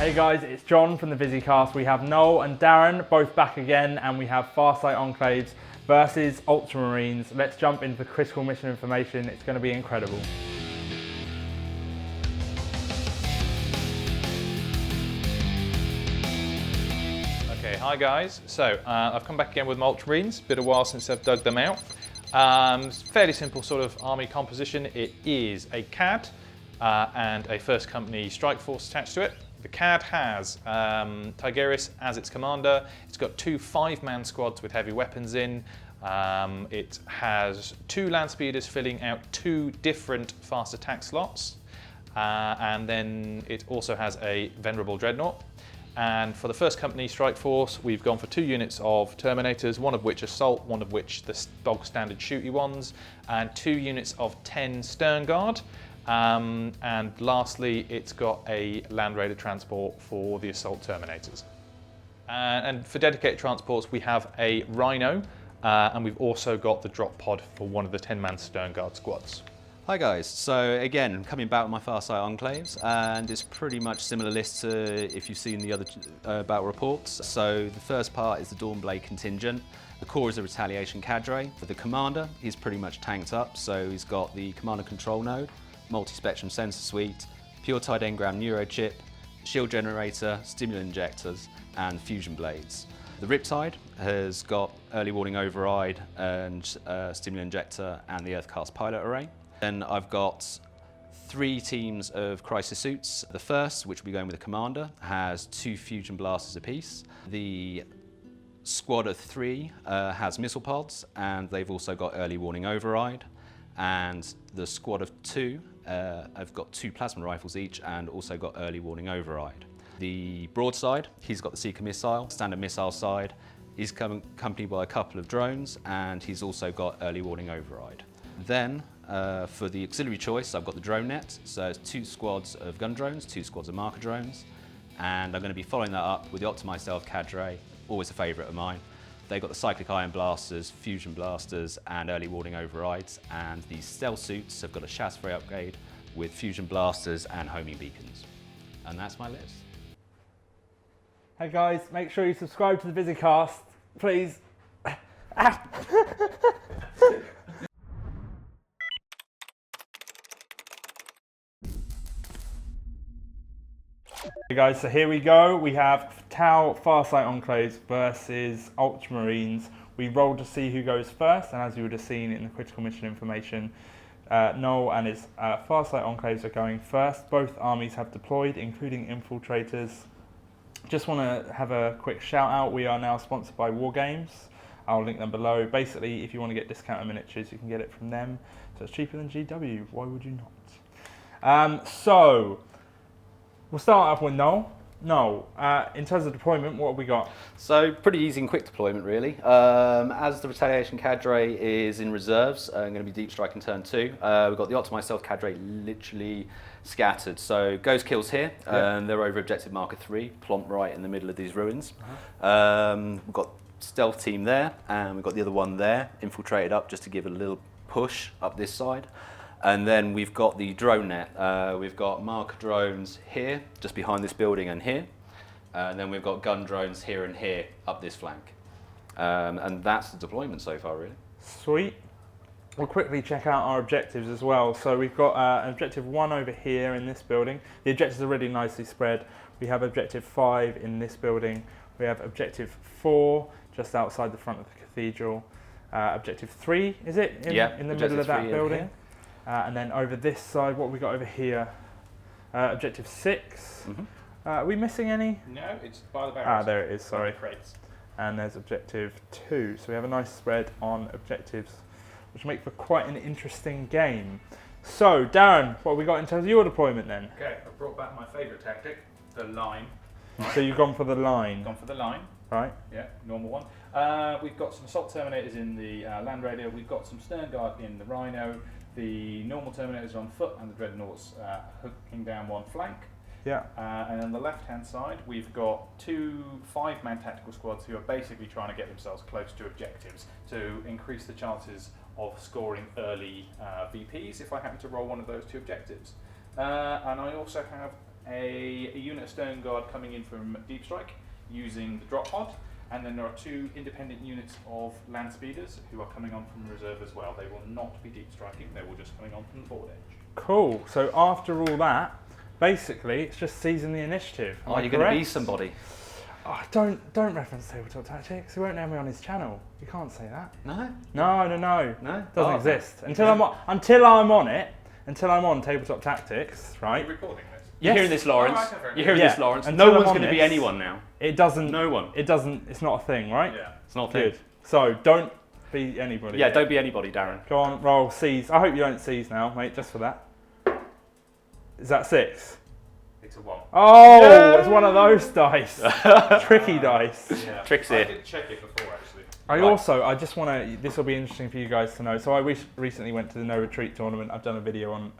Hey guys, it's John from the VisiCast. We have Noel and Darren both back again, and we have Farsight Enclaves versus Ultramarines. Let's jump into the critical mission information. It's going to be incredible. Okay, hi guys. So I've come back again with my Ultramarines. Been a while since I've dug them out. Fairly simple sort of army composition. It is a CAD and a First Company strike force attached to it. The CAD has Tigris as its commander. It's got two 5-man squads with heavy weapons in. It has 2 land speeders filling out 2 different fast attack slots. And then it also has a venerable dreadnought. And for the First Company strike force, we've gone for 2 units of Terminators, one of which assault, one of which the bog standard shooty ones, and 2 units of 10 sternguard. And lastly, it's got a land raider transport for the assault Terminators. And for dedicated transports, we have a Rhino, and we've also got the drop pod for one of the 10-man sternguard squads. Hi guys, so again, coming back with my Farsight Enclaves, and it's pretty much similar list to if you've seen the other battle reports. So the first part is the Dawnblade contingent. The core is a retaliation cadre. For the commander, he's pretty much tanked up, so he's got the commander control node, multi-spectrum sensor suite, pure tide engram neurochip, shield generator, stimulant injectors, and fusion blades. The Riptide has got early warning override and stimulant injector and the Earthcast pilot array. Then I've got 3 teams of crisis suits. The first, which will be going with the commander, has 2 fusion blasters apiece. The squad of 3 has missile pods, and they've also got early warning override. And the squad of 2 have got 2 plasma rifles each and also got early warning override. The broadside, he's got the Seeker missile, standard missile side. He's accompanied by a couple of drones, and he's also got early warning override. Then for the auxiliary choice, I've got the drone net. So it's 2 squads of gun drones, 2 squads of marker drones. And I'm going to be following that up with the optimized stealth cadre, always a favorite of mine. They've got the cyclic ion blasters, fusion blasters, and early warning overrides. And the stealth suits have got a chasse-free upgrade with fusion blasters and homing beacons. And that's my list. Hey guys, make sure you subscribe to the VisiCast, please. Hey guys, so here we go. We have Tau Farsight Enclaves versus Ultramarines. We rolled to see who goes first, and as you would have seen in the critical mission information, Noel and his Farsight Enclaves are going first. Both armies have deployed, including infiltrators. Just want to have a quick shout out. We are now sponsored by War Games. I'll link them below. Basically, if you want to get discounted miniatures, you can get it from them. So it's cheaper than GW. Why would you not? So we'll start off with Noel. Noel, in terms of deployment, what have we got? So pretty easy and quick deployment really. As the retaliation cadre is in reserves, going to be deep strike in turn 2. We've got the optimized stealth cadre literally scattered. So ghost kills here, and they're over objective marker 3, plump right in the middle of these ruins. We've got stealth team there, and we've got the other one there, infiltrated up just to give it a little push up this side. And then we've got the drone net. We've got marker drones here, just behind this building and here. And then we've got gun drones here and here, up this flank. And that's the deployment so far, really. Sweet. We'll quickly check out our objectives as well. So we've got objective 1 over here in this building. The objectives are really nicely spread. We have objective 5 in this building. We have objective 4 just outside the front of the cathedral. Objective 3, is it? In the middle of that building. And then over this side, what have we got over here? Objective 6. Are we missing any? No, it's by the barrels. There it is, sorry. Crates. And there's objective 2. So we have a nice spread on objectives, which make for quite an interesting game. So, Darren, what have we got in terms of your deployment then? Okay, I've brought back my favourite tactic, the line. So you've gone for the line. Gone for the line. Right. Yeah, normal one. We've got some assault Terminators in the land raider. We've got some sternguard in the Rhino. The normal Terminators are on foot, and the dreadnoughts hooking down one flank. Yeah. And on the left-hand side, we've got 2 5-man tactical squads who are basically trying to get themselves close to objectives to increase the chances of scoring early VPs if I happen to roll one of those 2 objectives. And I also have a unit of sternguard coming in from deep strike using the drop pod, and then there are 2 independent units of land speeders who are coming on from reserve as well. They will not be deep striking, they will just coming on from the forward edge. Cool. So after all that, basically it's just seizing the initiative. Oh, you're going to be somebody. Oh, don't reference tabletop tactics. He won't know me on his channel. You can't say that. No? No. No? Doesn't exist until I'm on it. Until I'm on tabletop tactics, Are right? you recording this? You're hearing this, Lawrence. Oh, okay, You're hearing Yeah. this, Lawrence. Until No I'm one's on going to be this, anyone now. It doesn't. No one. It doesn't. It's not a thing, right? Yeah. It's not a thing. Good. So don't be anybody. Yeah, don't be anybody, Darren. Go on, roll, seize. I hope you don't seize now, mate, just for that. Is that 6? It's a 1. Oh, No! it's one of those dice. Tricky dice. Yeah. Tricks I here. did check it before actually. I just want to, this will be interesting for you guys to know. So I recently went to the No Retreat tournament. I've done a video on,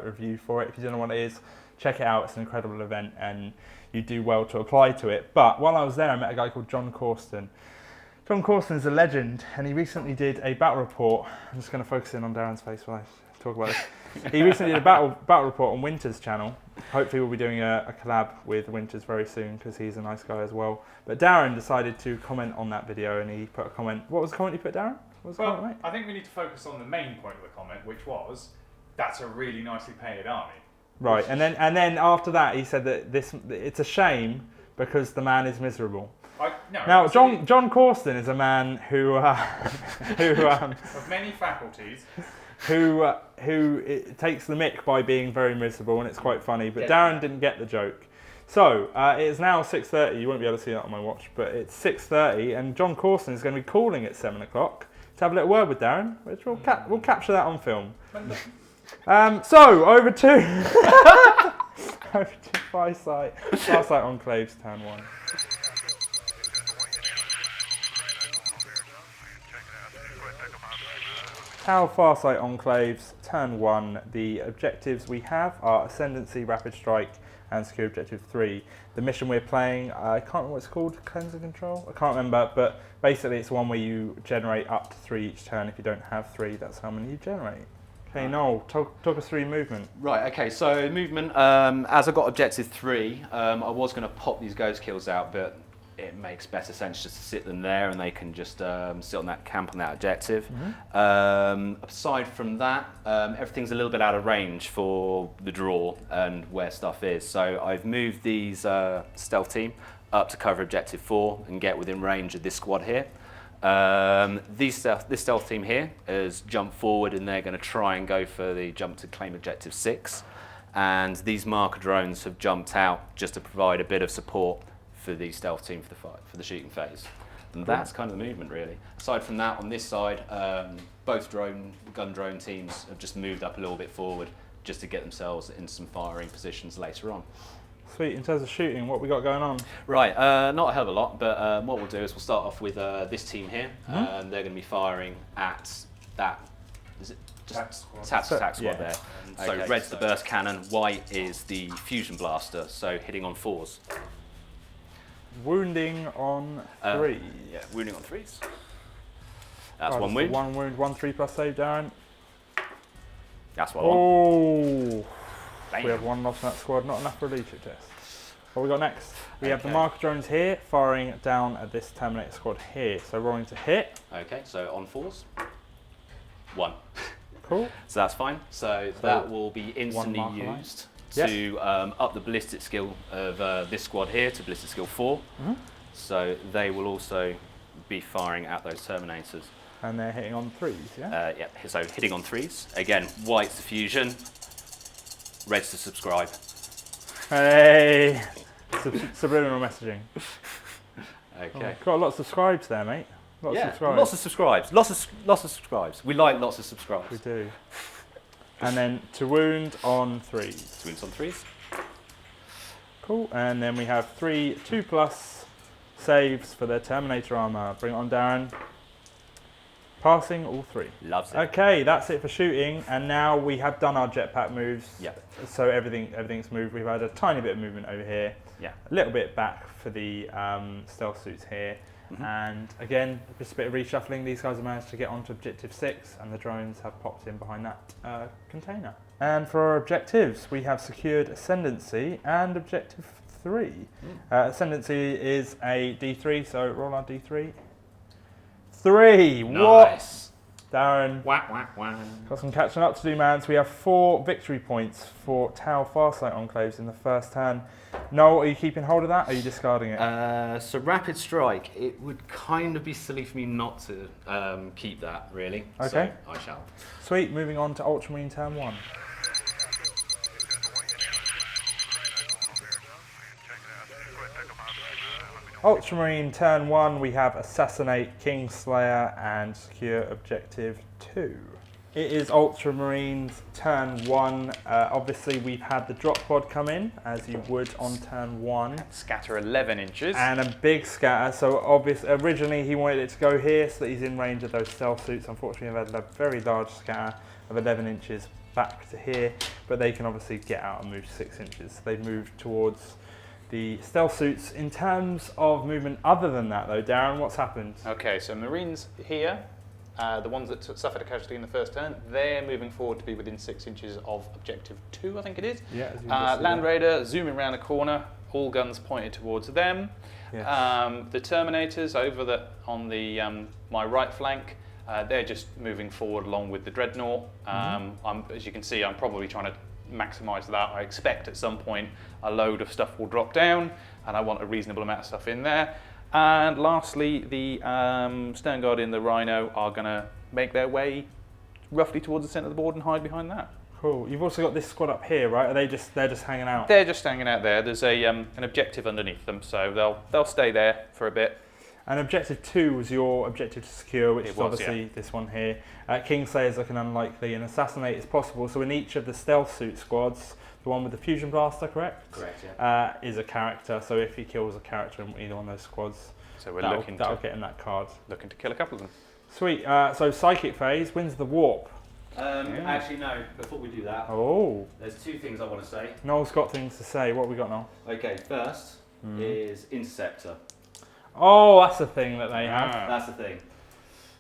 review for it. If you don't know what it is, check it out. It's an incredible event and you do well to apply to it. But while I was there, I met a guy called John Corsten. John Corsten is a legend and he recently did a battle report. I'm just going to focus in on Darren's face while I talk about this. He recently did a battle report on Winter's channel. Hopefully we'll be doing a collab with Winters very soon because he's a nice guy as well. But Darren decided to comment on that video and he put a comment. What was the comment you put, Darren? What was the comment, mate? I think we need to focus on the main point of the comment, which was, that's a really nicely painted army. Right, and then after that he said that it's a shame because the man is miserable. Now John Corsten is a man who of many faculties. who it takes the mick by being very miserable, and it's quite funny. But Darren didn't get the joke. So it is now 6:30. You won't be able to see that on my watch, but it's 6:30, and John Corsten is going to be calling at 7 o'clock to have a little word with Darren, which we'll capture that on film. So over to Farsight Enclaves, turn 1. Tau Farsight Enclaves, turn 1. The objectives we have are Ascendancy, Rapid Strike, and Secure Objective 3. The mission we're playing, I can't remember what it's called, Cleanse and Control? I can't remember, but basically it's one where you generate up to 3 each turn. If you don't have 3, that's how many you generate. Okay, Noel, talk us through movement. Right, okay, so movement, as I got objective 3, I was going to pop these ghost kills out, but it makes better sense just to sit them there and they can just sit on that camp on that objective. Aside from that, everything's a little bit out of range for the draw and where stuff is. So I've moved these stealth team up to cover objective 4 and get within range of this squad here. This stealth team here has jumped forward and they're going to try and go for the jump to claim objective 6. And these marker drones have jumped out just to provide a bit of support for the stealth team for the shooting phase. And that's kind of the movement really. Aside from that, on this side, both gun drone teams have just moved up a little bit forward just to get themselves in some firing positions later on. Sweet, in terms of shooting, what we got going on? Right, not a hell of a lot, but what we'll do is we'll start off with this team here, and they're going to be firing at that, is it just attack squad there. So Okay, red's the burst cannon, white is the fusion blaster, so hitting on 4s. Wounding on 3. Yeah, wounding on 3s. That's Oh, one just wound. 1 wound, 1 3+ save, Darren. That's what I want. Oh, we have 1 loss in that squad, not enough for a leadership test. What we got next? We have the Okay. marker drones here, firing down at this Terminator squad here. So rolling to hit. Okay, so on 4s. 1. Cool. So that's fine. So that will be instantly marker line. used to up the ballistic skill of this squad here to ballistic skill 4. So they will also be firing at those Terminators. And they're hitting on 3s, yeah? Yeah, so hitting on 3s. Again, white's the fusion, red's to subscribe. Hey! Subliminal messaging. Okay. Got a lot of subscribes there, mate. Lots of subscribes. lots of subscribes. Lots of subscribes. We like lots of subscribes. We do. And then to wound on 3s. Wounds on 3s. Cool. And then we have 3 2+ saves for their Terminator armor. Bring it on, Darren. Passing all 3. Loves it. Okay, that's it for shooting. And now we have done our jetpack moves. Yep. So everything's moved. We've had a tiny bit of movement over here. Yeah. A little bit back for the stealth suits here. And again, just a bit of reshuffling. These guys have managed to get onto objective 6 and the drones have popped in behind that container. And for our objectives, we have secured Ascendancy and objective 3. Ascendancy is a D3, so roll our D3. 3! Nice. What? Darren. Whack, whack, whack. Got some catching up to do, man. So we have 4 victory points for Tau Farsight Enclaves in the first turn. Noel, are you keeping hold of that, or are you discarding it? So rapid strike, it would kind of be silly for me not to keep that, really. Okay. So I shall. Sweet, moving on to Ultramarine turn 1. Ultramarine turn 1, we have Assassinate, Kingslayer, and secure objective 2. It is Ultramarines turn 1. Obviously, we've had the drop pod come in, as you would on turn 1. Scatter 11 inches. And a big scatter. So obviously, originally he wanted it to go here so that he's in range of those stealth suits. Unfortunately, I've had a very large scatter of 11 inches back to here, but they can obviously get out and move 6 inches. So they've moved towards the stealth suits. In terms of movement other than that though, Darren, what's happened? Okay, so Marines here, the ones that suffered a casualty in the first turn, they're moving forward to be within 6 inches of objective 2, I think it is. Yeah, as you just see Land there. Raider zooming around the corner, all guns pointed towards them. Yes. The Terminators over on the my right flank, they're just moving forward along with the Dreadnought. As you can see, I'm probably trying to maximise that. I expect at some point a load of stuff will drop down, and I want a reasonable amount of stuff in there. And lastly, the sternguard in the Rhino are going to make their way roughly towards the centre of the board and hide behind that. Cool. You've also got this squad up here, right? Are they're just hanging out? They're just hanging out there. There's a an objective underneath them, so they'll stay there for a bit. And objective 2 was your objective to secure, which It is was, obviously this one here. Kingslayer is looking unlikely, and Assassinate is possible. So in each of the stealth suit squads, the one with the fusion blaster, correct? Correct, yeah. Is a character. So if he kills a character in either one of those squads, So we're that'll looking get him that card. to kill a couple of them. Sweet. So psychic phase wins the warp. Actually, no. Before we do that, Oh, there's 2 things I want to say. Noel's got things to say. What have we got, Noel? Okay, first is Interceptor. Oh, that's the thing that they have. That's the thing.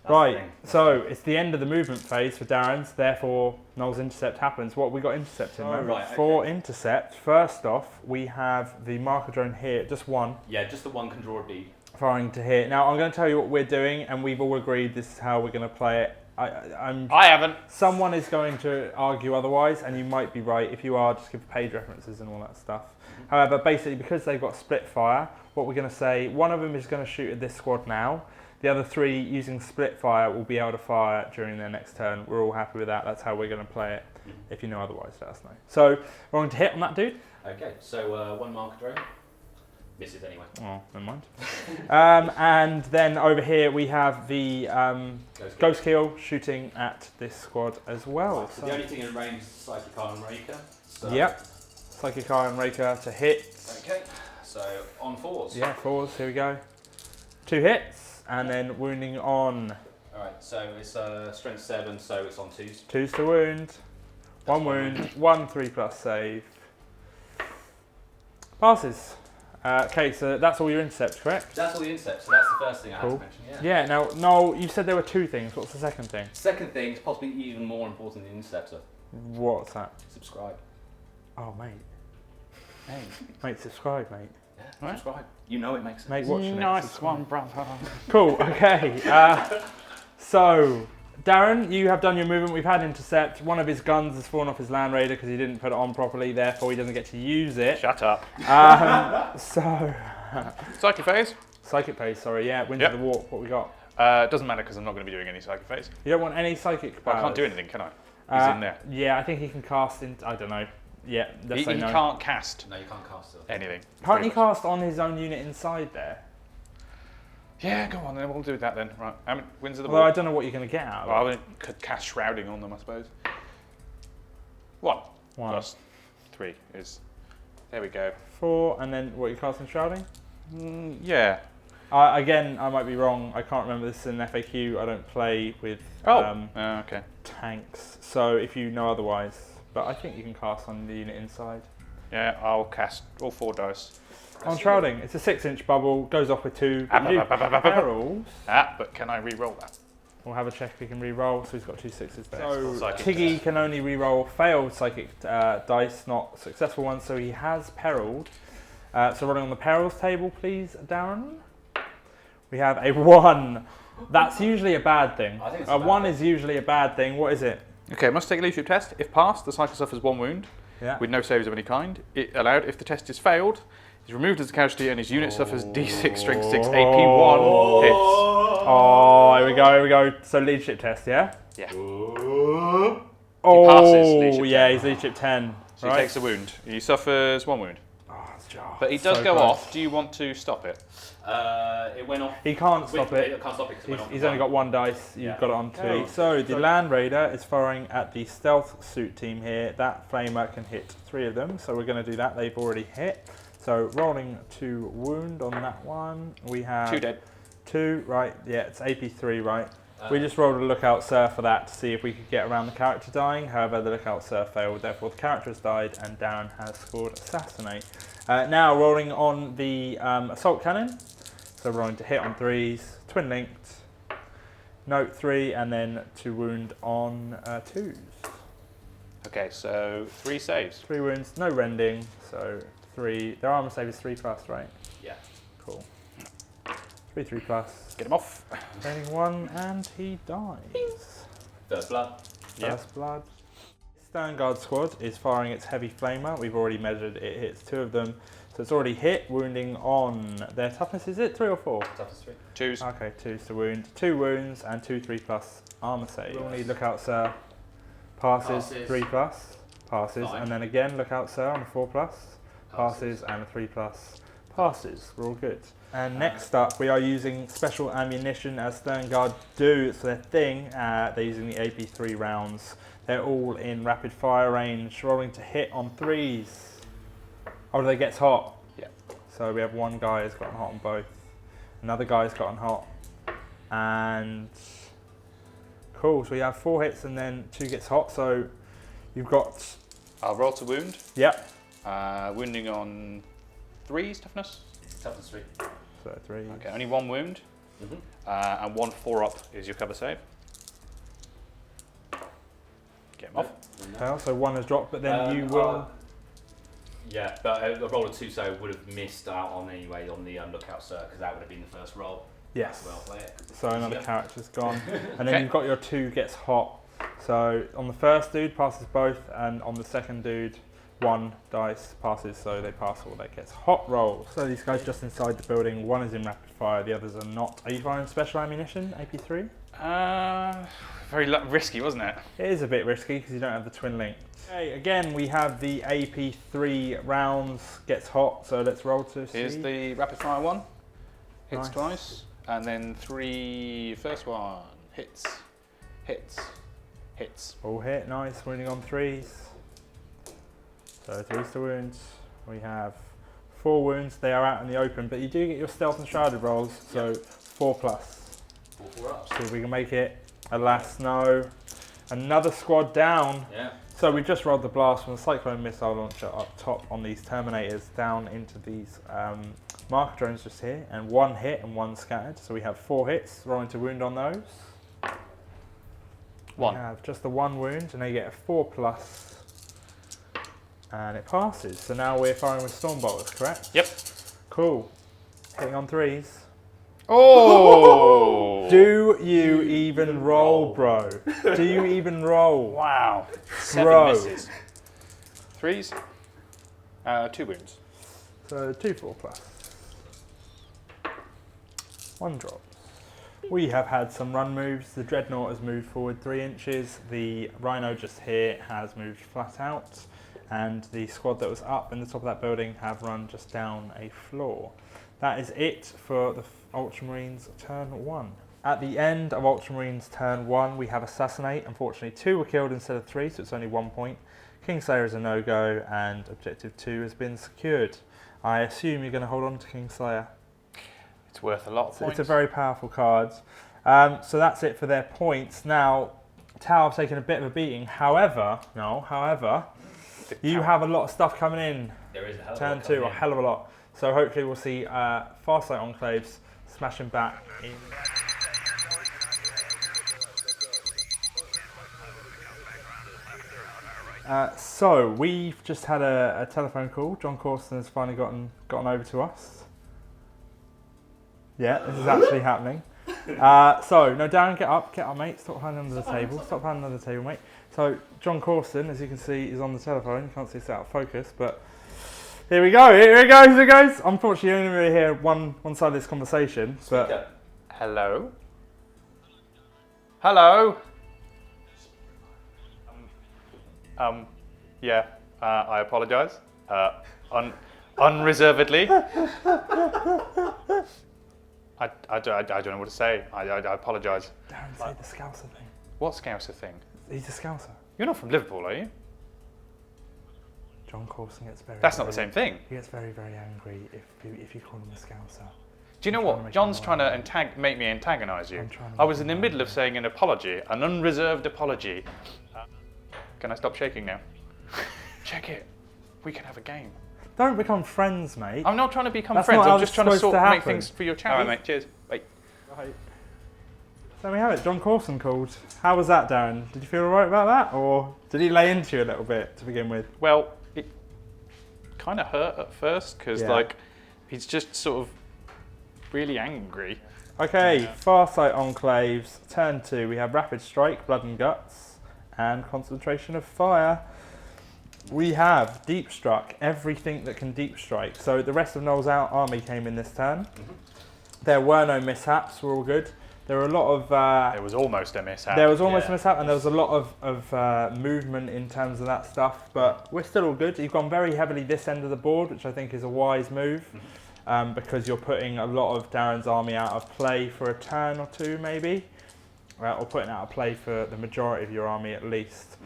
Right, so it's the end of the movement phase for Darren's, therefore Noel's intercept happens. What have we got intercepting? Oh, right, For intercept, first off, we have the marker drone here, just one, Yeah, just the one can draw a bead. firing to here. Now, I'm going to tell you what we're doing, and we've all agreed this is how we're going to play it. I haven't. Someone is going to argue otherwise, and you might be right. If you are, just give page references and all that stuff. However, basically, because they've got split fire, what we're going to say, one of them is going to shoot at this squad now. The other 3, using split fire, will be able to fire during their next turn. We're all happy with that. That's how we're going to play it. If you know otherwise, let us know. So, we're going to hit on that dude. Okay, so one marker drone. Misses anyway. Oh, never mind. And then over here, we have the Ghost Kill shooting at this squad as well. So the only thing in range is Psychic Iron Raker. So Yep. Psychic Iron Raker to hit. Okay, so on 4s. Yeah, 4s, here we go. 2 hits, and then wounding on. Alright, so it's strength 7, so it's on 2s. 2s to wound. 1 wound, 1 3+ save. Passes. Okay, so that's all your intercepts, correct? That's all the intercepts, so that's the first thing I have Cool. to mention. Yeah. Yeah, now, Noel, you said there were 2 things. What's the second thing? Second thing is possibly even more important than the interceptor. What's that? Subscribe. Oh, mate. Hey, mate, subscribe, mate. Yeah, subscribe. You know it makes sense. Mate, watching it. Nice subscribe. one, brother. Cool, okay. So, Darren, you have done your movement. We've had intercept. One of his guns has fallen off his Land Raider because he didn't put it on properly, therefore he doesn't get to use it. Shut up. So, Psychic phase? psychic phase, sorry, yeah, Winds Yep. of the Warp, what we got? It doesn't matter because I'm not going to be doing any psychic phase. You don't want any psychic I powers? can't do anything, can I? He's in there. Yeah, I think he can cast in, I don't know. Yeah, let's He say no. can't cast No, you can't cast it. anything. Can't he cast on his own unit inside there? Yeah, go on then, we'll do that then. Right, how many Winds of the Although I Warp? don't know what you're going to get out of it. Well, I could cast Shrouding on them, I suppose. 1 1. plus 3 is... There we go. 4, and then what, you casting Shrouding? Yeah. Again, I might be wrong. I can't remember this in FAQ. I don't play with Okay. tanks, so if you know otherwise. But I think you can cast on the unit inside. Yeah, I'll cast all 4 dice. On shrouding, it's a 6-inch bubble, goes off with 2. Perils. But can I re-roll that? We'll have a check if he can re-roll, so he's got 2 6s there. So Psychic Tiggy can only re-roll failed psychic dice, not successful ones, so he has perilled. So rolling on the perils table, please, Darren. We have a 1. That's usually a bad thing. I think it's A 1 is usually a bad thing. What is it? Okay, must take a leadership test. If passed, the cycle suffers 1 wound Yeah. with no saves of any kind. It allowed. If the test is failed, he's removed as a casualty and his unit suffers D6 strength 6 AP 1 hits. Oh, here we go. So leadership test, yeah? Yeah. Oh, passes leadership yeah, 10. he's leadership 10. So he takes a wound. He suffers 1 wound. Oh, it's jarred. But he does So go close. off. Do you want to stop it? It went off. He can't stop it. I can't stop it because it went off. He's only got 1 dice. You've Yeah. got it on 2. Oh. So the Land Raider is firing at the stealth suit team here. That flamer can hit 3 of them. So we're going to do that. They've already hit. So rolling to wound on that one. We have 2 dead. 2, right? Yeah, it's AP3, right? We just rolled a lookout sir for that to see if we could get around the character dying. However, the lookout sir failed. Therefore, the character has died, and Darren has scored assassinate. Now rolling on the assault cannon. So rolling to hit on 3s, twin linked, note 3, and then to wound on 2s. Okay, so 3 saves. 3 wounds, no rending. So 3. Their armor save is 3+, right? Yeah. Cool. 3+. Get him off. Training 1, and he dies. First blood. First blood. Sternguard squad is firing its heavy flamer. We've already measured it hits 2 of them. So it's already hit, wounding on their toughness. Is it 3 or 4? Toughest 3. Choose. Okay, 2's to wound. 2 wounds and 2 3+ armor save. We'll need lookout sir. Passes. 3+. Passes. Fine. And then again lookout sir on a 4+. Passes and a 3+. Passes. We're all good. And next up, we are using special ammunition as Sternguard do. It's their thing. They're using the AP3 rounds. They're all in rapid fire range, rolling to hit on 3s. Oh, they gets hot. Yeah. So we have 1 guy who's gotten hot on both. Another guy's gotten hot. And cool. So we have 4 hits and then 2 gets hot. So you've got, I'll roll to wound. yep. Wounding on 3's toughness. Toughest 3. So 3. Okay, only 1 wound. And 1 4-up is your cover save. Get him off. Fail. So 1 has dropped, but then you will. Yeah, but a roll of 2, so would have missed out on anyway on the lookout sir, because that would have been the first roll. Yes. Well play it. So another character's gone. And then Okay. you've got your 2 gets hot. So on the first dude passes both, and on the second dude 1 dice passes, so they pass all that gets hot rolls. So these guys just inside the building, 1 is in rapid fire, the others are not. Are you firing special ammunition, AP3? Very risky, wasn't it? It is a bit risky because you don't have the twin link. Okay, again we have the AP3 rounds, gets hot, so let's roll to see. Here's the rapid fire one. Hits Nice. twice. And then 3, first one. Hits. Hits. Hits. All hit, nice, wounding on 3s. So 3's to wounds. We have 4 wounds, they are out in the open, but you do get your stealth and shrouded rolls, so 4+. 4 ups. See if we can make it. Alas, no. Another squad down. Yeah. So we just rolled the blast from the Cyclone missile launcher up top on these Terminators down into these marker drones just here, and 1 hit and 1 scattered. So we have 4 hits, rolling to wound on those. 1. We have just the 1 wound, and they get a 4+, and it passes. So now we're firing with storm bolters, correct? Yep. Cool. Hitting on 3s. Oh! Do you even roll, bro? Do you even roll? Wow. 7 Bro. misses. 3s. 2 wounds. So 2 4+. 1 drop. We have had some run moves. The Dreadnought has moved forward 3 inches. The Rhino just here has moved flat out. And the squad that was up in the top of that building have run just down a floor. That is it for the Ultramarines turn 1. At the end of Ultramarines turn 1, we have Assassinate. Unfortunately, 2 were killed instead of 3, so it's only 1 point. Kingslayer is a no-go, and Objective 2 has been secured. I assume you're going to hold on to Kingslayer. It's worth a lot of points. It's a very powerful card. So that's it for their points. Now, Tau have taken a bit of a beating. However, you have a lot of stuff coming in. There is a hell of a Turn lot 2, coming a in. hell of a lot. So hopefully we'll see Farsight Enclaves smashing back in. So we've just had a telephone call. John Corson has finally gotten over to us. Yeah, this is actually happening. So no, Darren, get up, mate. Stop hiding under the table. Stop hiding under the table, mate. So John Corson, as you can see, is on the telephone. You can't see it's out of focus, but here we go. Here it goes. Unfortunately, you only really hear one side of this conversation. But Hello. Hello. Yeah. I apologise. Unreservedly. I don't know what to say. I apologise. Darren, say the Scouser thing. What Scouser thing? He's a Scouser. You're not from Liverpool, are you? John Corson gets very. That's not the same thing. He gets very, very angry if you call him a Scouser. Do you know what? John's trying to make me antagonise you. I was in the middle of saying an apology, an unreserved apology. Can I stop shaking now? Check it. We can have a game. Don't become friends, mate. I'm not trying to become That's friends. not how I'm just it's trying to supposed to make happen. things for your channel. All right, mate. Cheers. Bye. Right. So we have it. John Corson called. How was that, Darren? Did you feel alright about that, or did he lay into you a little bit to begin with? Well, it kind of hurt at first because like he's just sort of really angry. Okay, Farsight Enclaves, turn 2. We have Rapid Strike, Blood and Guts, and Concentration of Fire. We have Deep Struck, everything that can Deep Strike. So the rest of Noel's army came in this turn. There were no mishaps, we're all good. There were a lot of... There was almost a mishap. There was almost a mishap, and there was a lot of movement in terms of that stuff, but we're still all good. You've gone very heavily this end of the board, which I think is a wise move. Because you're putting a lot of Darren's army out of play for a turn or two, maybe, or putting out of play for the majority of your army at least.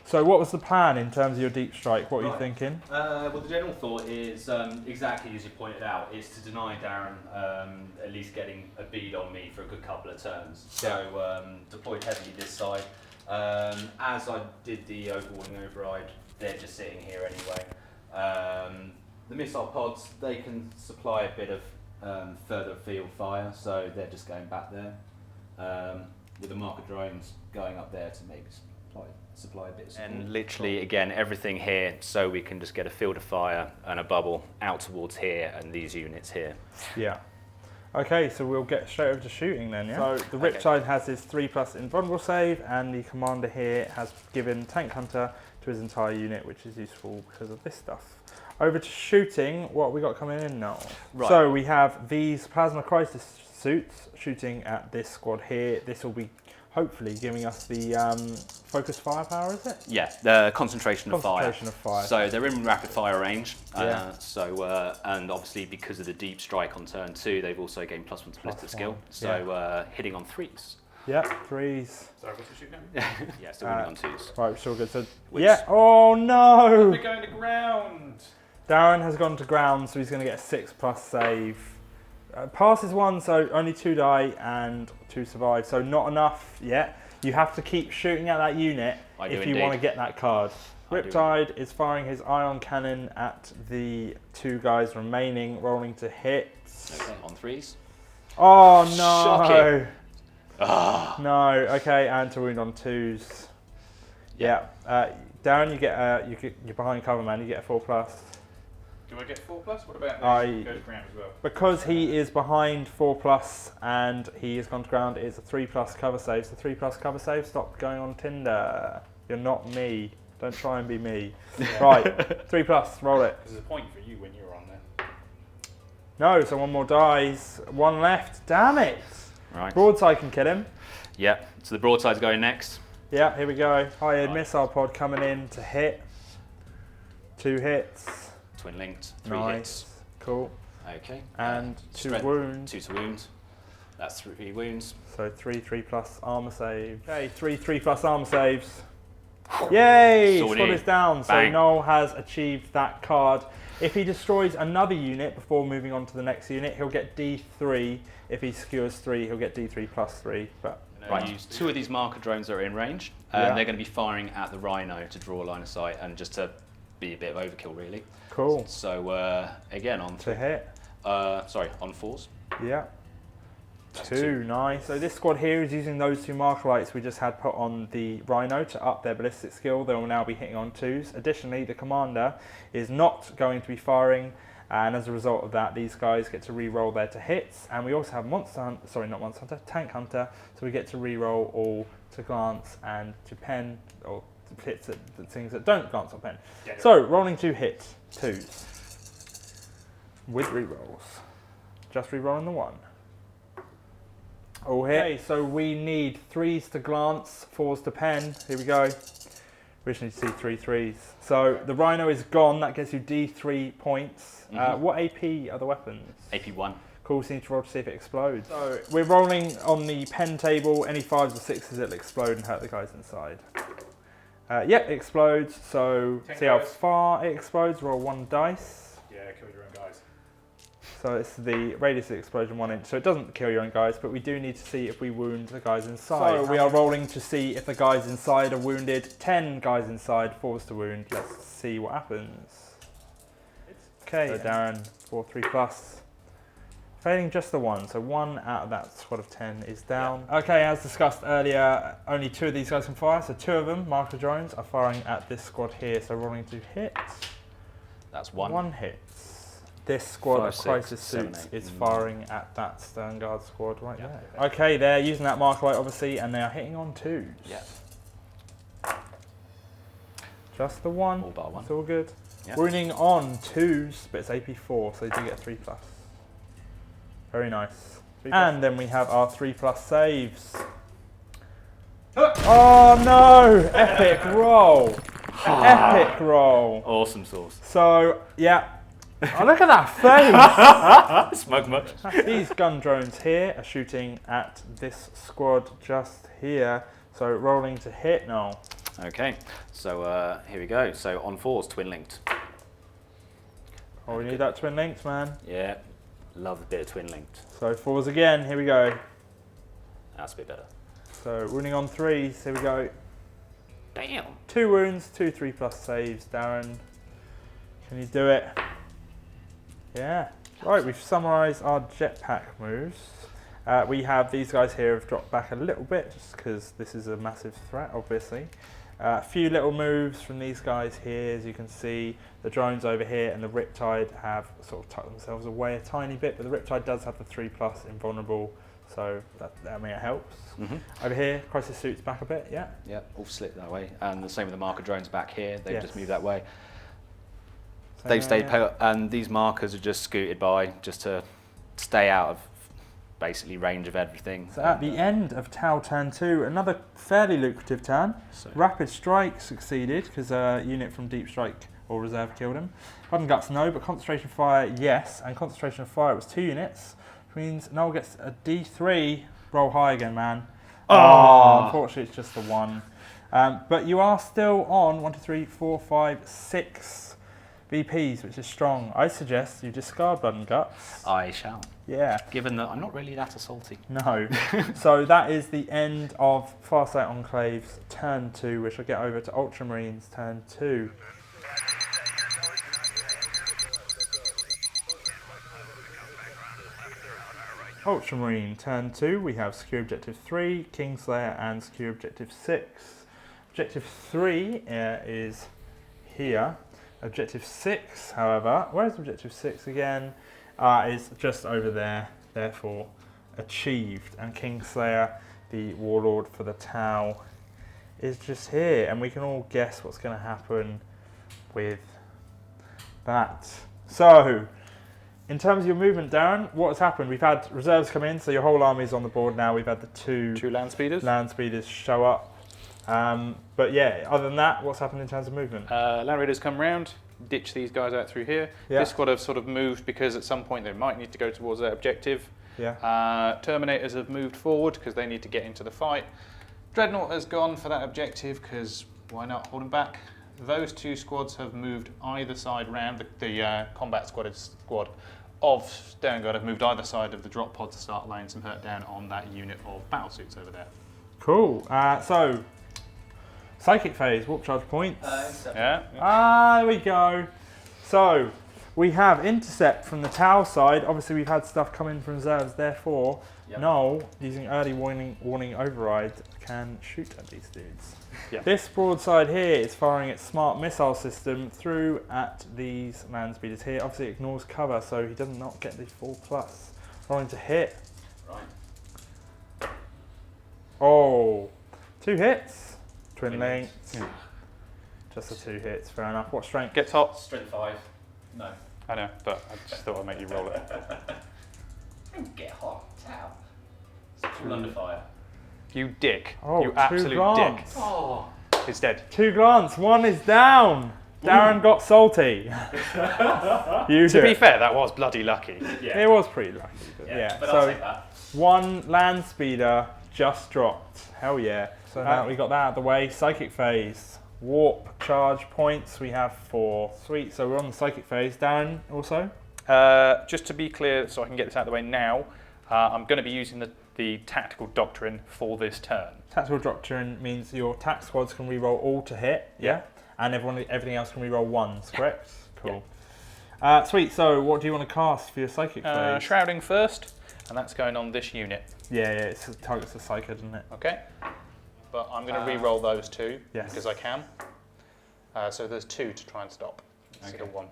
So what was the plan in terms of your deep strike? What were you thinking? Well, the general thought is exactly as you pointed out, is to deny Darren at least getting a bead on me for a good couple of turns. So deployed heavily this side. As I did the overwhelming override, they're just sitting here anyway. The missile pods, they can supply a bit of further field fire, so they're just going back there. With the marker drones going up there to maybe supply a bit of support. And literally, again, everything here, so we can just get a field of fire and a bubble out towards here and these units here. Yeah. Okay, so we'll get straight over to shooting then, yeah? So the Riptide has his 3+ invulnerable save, and the commander here has given Tank Hunter to his entire unit, which is useful because of this stuff. Over to shooting, what have we got coming in now? Right. So we have these Plasma Crisis suits shooting at this squad here. This will be hopefully giving us the focus firepower, is it? Yeah, the concentration of fire. Concentration of fire. So they're in rapid fire range. And obviously because of the deep strike on turn 2, they've also gained +1 to ballistic skill. So hitting on 3s. Yeah, 3s. Sorry, what's the shoot now? Yeah, still hitting on 2s. Right, still good. So oh no! We're going to ground. Darren has gone to ground, so he's going to get a 6+ save. Passes 1, so only 2 die and 2 survive. So not enough yet. You have to keep shooting at that unit if you want to get that card. Riptide is firing his ion cannon at the 2 guys remaining, rolling to hit. Okay, on 3s. Oh no! Shocking. No. Okay, and to wound on 2s. Yeah. Darren, you're behind cover, man. You get a 4+. Do I get 4+? What about go to ground as well? Because he is behind 4+ and he has gone to ground, it's a 3+ cover save. So 3+ cover save. Stop going on Tinder. You're not me. Don't try and be me. Right, 3+. Roll it. There's a point for you when you're on there. No, so 1 more dies. 1 left. Damn it. Right. Broadside can kill him. Yeah. So the broadside's going next. Yeah, here we go. High-end missile pod coming in to hit. 2 hits. Twin linked, 3 nice. hits. Cool. Okay. And 2 strength, wounds. 2 to wound. That's 3 wounds. So 3+ armor save. Okay, 3+ armor saves. Yay! Sorted. Squad is down. So Bang. Noel has achieved that card. If he destroys another unit before moving on to the next unit, he'll get D3. If he skewers 3, he'll get D3 +3. But Right, use 2 of these marker drones that are in range. They're going to be firing at the Rhino to draw a line of sight and just to be a bit of overkill, really. Cool. So again, on To hit. sorry, on 4s. Yeah. Two, nice. So this squad here is using those 2 marker lights we just had put on the Rhino to up their ballistic skill. They will now be hitting on 2s. Additionally, the commander is not going to be firing, and as a result of that, these guys get to re-roll their to hits. And we also have Tank Hunter, so we get to re-roll all to glance and to pen, or to hits at the things that don't glance or pen. So rolling 2 hit 2s with re-rolls. Just re-rolling the 1. All hit. Okay, so we need 3s to glance, 4s to pen. Here we go. We just need to see 3 3s. So the Rhino is gone. That gets you D3 points. What AP are the weapons? AP 1. Cool, so you need to roll to see if it explodes. So we're rolling on the pen table. Any 5s or 6s, it'll explode and hurt the guys inside. Yep, it explodes. So see how far it explodes. Roll 1 dice. Yeah, kill your own guys. So it's the radius of the explosion 1 inch, so it doesn't kill your own guys, but we do need to see if we wound the guys inside. So we are rolling to see if the guys inside are wounded. 10 guys inside, 4s to wound. Let's see what happens. Okay, so Darren, 4 3+. Failing just the 1, so 1 out of that squad of 10 is down. Yeah. Okay, as discussed earlier, only 2 of these guys can fire, so 2 of them, marker drones, are firing at this squad here, so rolling to hit. That's 1. 1 hit. This squad of 5, Crisis 6, 7, Suits 8. is firing at that sternguard squad right there. Okay, they're using that marker light obviously, and they are hitting on 2s. Yeah. Just the 1. All bar 1. It's all good. Yeah. Wounding on 2s, but it's AP 4, so they do get 3+. Very nice. And then we have our 3+ saves. Oh no! Epic roll! Epic roll! Awesome sauce. So, yeah. Oh, look at that face! Smoke much? These gun drones here are shooting at this squad just here. So rolling to hit now. Okay, so here we go. So on 4s, twin linked. Oh, we need that twin linked, man. Yeah, love a bit of twin linked. So 4s again, here we go. That's a bit better. So wounding on 3s, here we go. Damn. 2 wounds, 2 3+ saves, Darren. Can you do it? Yeah. Right, we've summarised our jetpack moves. We have these guys here have dropped back a little bit just because this is a massive threat, obviously. A few little moves from these guys here, as you can see. The drones over here and the Riptide have sort of tucked themselves away a tiny bit, but the Riptide does have the 3+ invulnerable, so that I mean, it helps. Over here, Crisis Suits back a bit, yeah? Yeah, all slipped that way. And the same with the marker drones back here. They've just moved that way. They've stayed put, and these markers are just scooted by just to stay out of basically range of everything. So at the end of Tau turn 2, another fairly lucrative turn. So Rapid Strike succeeded because a unit from Deep Strike or Reserve killed him. Blood and Guts no, but Concentration Fire yes, and Concentration of Fire was 2 units, which means Noel gets a D3. Roll high again, man. Oh, unfortunately it's just the 1. But you are still on 1, 2, 3, 4, 5, 6 VPs, which is strong. I suggest you discard Blood and Guts. I shall. Yeah. Given that I'm not really that assaulty. No. So that is the end of Farsight Enclaves turn 2, which will get over to Ultramarines turn 2. Ultramarine turn 2, we have Secure Objective 3, Kingslayer and Secure Objective 6. Objective 3 is here. Objective 6, however, where's Objective 6 again? Is just over there, therefore achieved. And Kingslayer, the Warlord for the Tau, is just here. And we can all guess what's going to happen with that. So, in terms of your movement, Darren, what has happened? We've had reserves come in, so your whole army is on the board now. We've had the 2 land speeders show up. But yeah, other than that, what's happened in terms of movement? Land Raiders come round, ditch these guys out through here. Yeah. This squad have sort of moved because at some point they might need to go towards their objective. Yeah. Terminators have moved forward because they need to get into the fight. Dreadnought has gone for that objective because why not hold them back? Those 2 squads have moved either side round. The combat squad of sternguard have moved either side of the drop pod to start laying some hurt down on that unit of battlesuits over there. Cool. So Psychic phase, warp charge points. Yeah. There we go. So, we have intercept from the Tau side. Obviously, we've had stuff come in from reserves. Therefore, Noel, using early warning override, can shoot at these dudes. Yeah. This broadside here is firing its smart missile system through at these land speeders here. Obviously, it ignores cover, so he does not get the full plus. Rolling to hit. Right. Oh, 2 hits. Twin Twin links. Just the 2 hits, fair enough. What strength? Gets hot. Strength 5. No. I know, but I just thought I'd make you roll it. Don't get hot. Tau. It's all under fire. You dick. Oh, you 2 absolute dick. glance. Oh. It's dead. 2 glance, 1 is down. Darren got salty. You To do be it. fair, that was bloody lucky. It was pretty lucky. But yeah. But I'll So take that. 1 land speeder just dropped. Hell yeah. So now we got that out of the way. Psychic phase. Warp charge points. We have 4. Sweet. So we're on the psychic phase. Darren also. Just to be clear, so I can get this out of the way now, I'm going to be using the tactical doctrine for this turn. Tactical doctrine means your attack squads can reroll all to hit. Yeah. And everything else can reroll 1s. Correct. Cool. Sweet. So what do you want to cast for your psychic phase? Shrouding first, and that's going on this unit. Yeah. It targets the psychic, doesn't it? Okay. But I'm going to re-roll those 2 Yes. because I can. So there's 2 to try and stop instead of 1.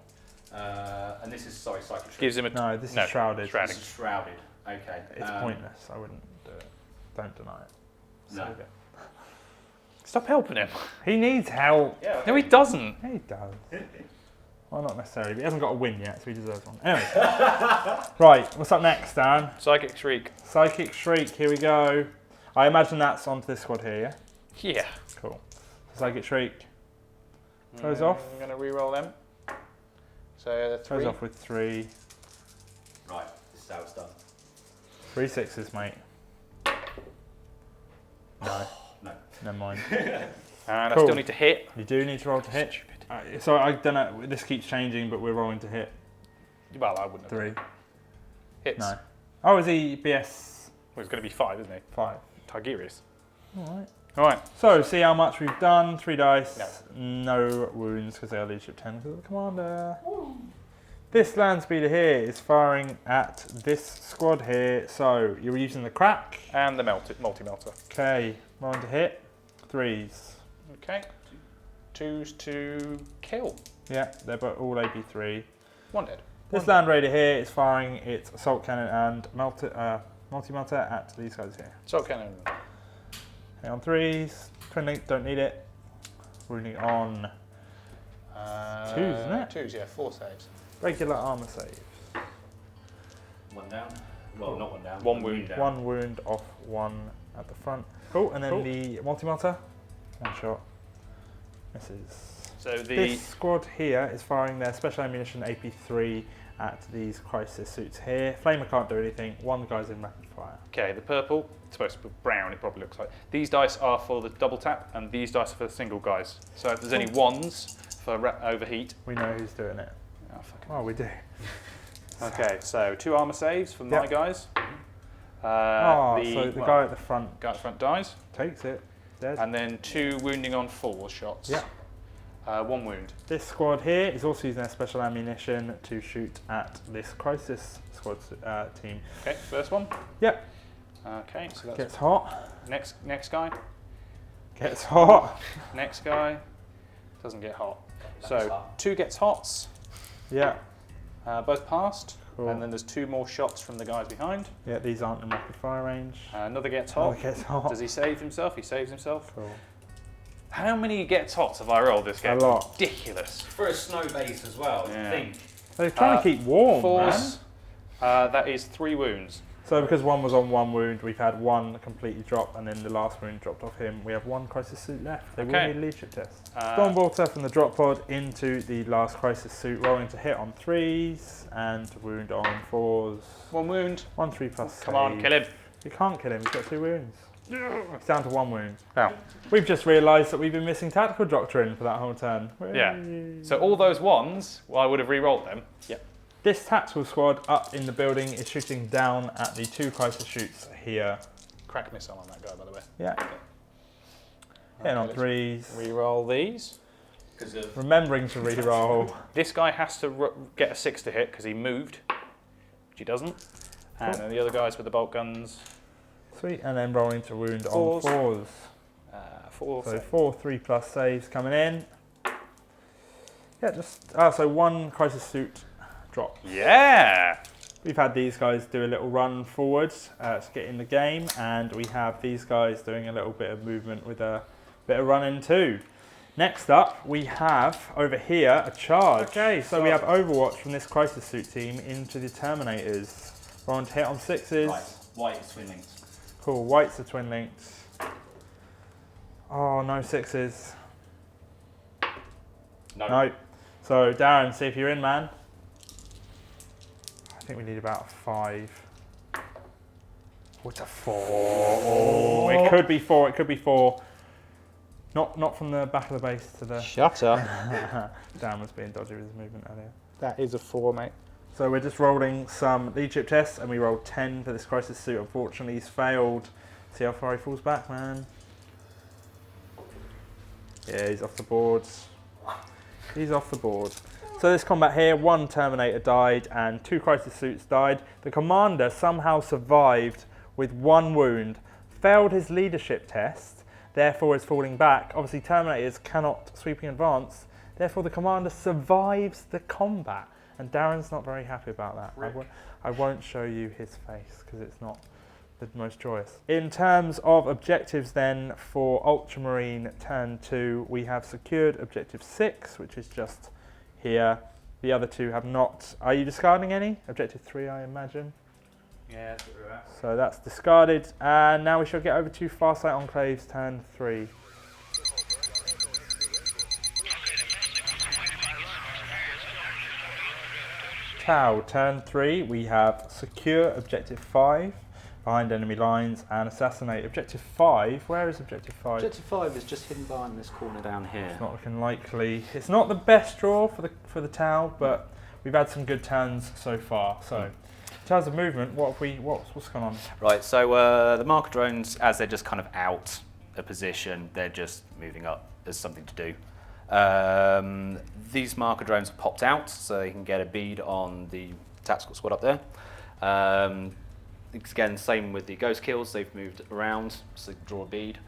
And this is, sorry, psychic. Gives him a No, this is shrouded. Shrouding. This is shrouded. Okay. It's pointless. I wouldn't do it. Don't deny it. No. Save it. Stop helping him. He needs help. Yeah. No, he doesn't. Yeah, he does. Well, not necessarily, but he hasn't got a win yet, so he deserves one. Anyway. Right, what's up next, Dan? Psychic Shriek. Psychic Shriek, here we go. I imagine that's onto this squad here, yeah? Yeah. Cool. Psychic Shriek goes off. I'm going to re-roll them. So 3. Goes off with 3. Right. This is how it's done. 3 6s, mate. No. No. Never mind. And Cool. I still need to hit. You do need to roll to hit. So I don't know, this keeps changing, but we're rolling to hit. Well, I wouldn't have. 3. Hits. No. Oh, is he BS Well, it's going to be 5, isn't he? 5? Tigerius. Alright. Alright. So, see how much we've done. 3 dice. No wounds because they are leadership 10 because of the commander. This land speeder here is firing at this squad here. So, you're using the crack. And the multi-melter. Okay, rolling to hit. 3s. Okay. 2s to kill. Yeah, they're all AP3. 1 dead. This land raider here is firing its assault cannon and multi-melter at these guys here. Assault cannon. Hang on 3s. Twin link, don't need it. Wounding on 2s, isn't it? 2s, yeah. 4 saves. Regular armor save. 1 down. Well, not 1 down. 1 wound. down. 1 wound off 1 at the front. Cool, and then Cool. the multi-melter. 1 shot. Misses. So the This squad here is firing their special ammunition AP3 at these crisis suits here. Flamer can't do anything. 1 guy's in rapid fire. okay, the purple. It's supposed to be brown. It probably looks like. These dice are for the double tap, and these dice are for the single guys. So if there's any 1s for overheat. We know who's doing it. Oh, fucking. Oh, we do. Okay, so 2 armor saves for my Yep. guys. So the guy at the front guy at the front dies, takes it. Dead. and then 2 wounding on 4 shots. Yeah. 1 wound. This squad here is also using their special ammunition to shoot at this crisis squad team. Okay, first one. Yep. Okay, so that's Gets hot. next guy. Gets hot. Next guy doesn't get hot. That's So hot. 2 gets hots. Yeah. Both passed. Cool. And then there's 2 more shots from the guys behind. Yeah, these aren't in rapid fire range. Another gets Oh, hot. it gets hot. Does he save himself? He saves himself. Cool. How many gets hots have I rolled this game? A lot. Ridiculous. For a snow base as well, Yeah. I think. They're trying to keep warm, man. 4s. That is 3 wounds. So because 1 was on 1 wound, we've had 1 completely drop, and then the last wound dropped off him. We have 1 crisis suit left. They will Okay. need a leadership test. Uh, Stormbolter from the drop pod into the last crisis suit, rolling to hit on 3s and to wound on 4s. 1 wound. 1 3 plus. Come on, save. kill him. You can't kill him. He's got 2 wounds. It's down to 1 wound. Now, we've just realised that we've been missing tactical doctrine for that whole turn. Yeah. Whee! So all those 1s, well, I would have re-rolled them. Yep. This tactical squad up in the building is shooting down at the 2 crisis shoots here. Crack missile on that guy, by the way. Yeah. Hitting on threes. Reroll these. Remembering to reroll. This guy has to get a 6 to hit because he moved, which he doesn't. And then the other guys with the bolt guns. Sweet, and then rolling to wound Fours. on fours. 4. So 4 3+ saves coming in. Yeah, just so 1 crisis suit drop. Yeah! We've had these guys do a little run forwards to get in the game, and we have these guys doing a little bit of movement with a bit of running too. Next up, we have over here a charge. Okay, so we have Overwatch from this crisis suit team into the Terminators. We're on to hit on 6s. Right, white is twin links. Cool, whites are twin links. Oh, no 6s. No. So Darren, see if you're in, man. I think we need about a 5. Oh, it's a 4. Oh, it could be 4. It could be 4. Not from the back of the base to the. Shut up. Darren was being dodgy with his movement earlier. That is a 4, mate. So we're just rolling some leadership tests, and we rolled 10 for this crisis suit. Unfortunately, he's failed. See how far he falls back, man. Yeah, he's off the boards. He's off the board. So this combat here, 1 Terminator died and 2 crisis suits died. The commander somehow survived with 1 wound, failed his leadership test, therefore is falling back. Obviously Terminators cannot sweeping advance, therefore the commander survives the combat. And Darren's not very happy about that. I won't show you his face because it's not the most joyous. In terms of objectives then for Ultramarine turn 2, we have secured objective 6, which is just here. The other 2 have not. Are you discarding any? Objective 3, I imagine. Yeah, that's what we're at. So that's discarded. And now we shall get over to Farsight Enclaves turn 3. Tau, turn 3, we have secure objective 5 behind enemy lines and assassinate objective 5. Where is objective 5? Objective 5 is just hidden behind this corner down here. It's not looking likely. It's not the best draw for the Tau, but we've had some good turns so far. So, in terms of movement, what's going on? Right, so the marker drones, as they're just kind of out of position, they're just moving up as something to do. These marker drones have popped out, so they can get a bead on the tactical squad up there. Again, same with the ghost kills, they've moved around, so draw a bead.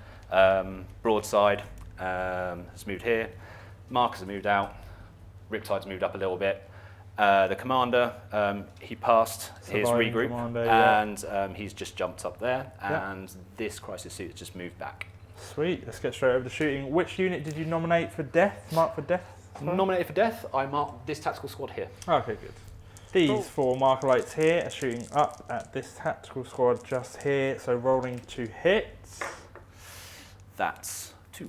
Broadside has moved here, markers have moved out, Riptide's moved up a little bit. The commander, he passed his regroup, commander, and he's just jumped up there, and this crisis suit has just moved back. Sweet, let's get straight over to shooting. Which unit did you nominate for death? Mark for death? Sorry? Nominated for death, I marked this tactical squad here. Okay, good. These 4 marker lights here are shooting up at this tactical squad just here, so rolling to hits. That's 2.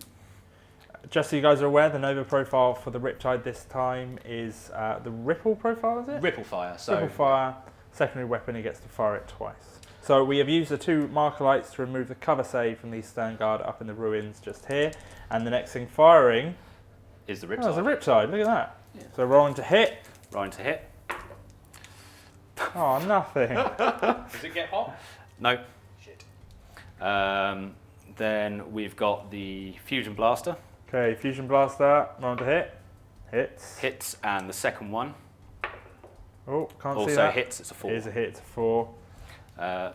Just so you guys are aware, the Nova profile for the Riptide this time is the Ripple profile, is it? Ripple fire. So Ripple fire, secondary weapon, he gets to fire it twice. So we have used the 2 marker lights to remove the cover save from these sternguard up in the ruins just here, and the next thing firing is the Riptide. Oh, it's a Riptide, look at that. Yeah. So rolling to hit. Rolling to hit. Oh, nothing. Does it get hot? No. Shit. Then we've got the Fusion Blaster. Okay, Fusion Blaster, rolling to hit. Hits. Hits, and the second one Oh, can't see also that. hits, it's a 4. It is a hit, it's a 4.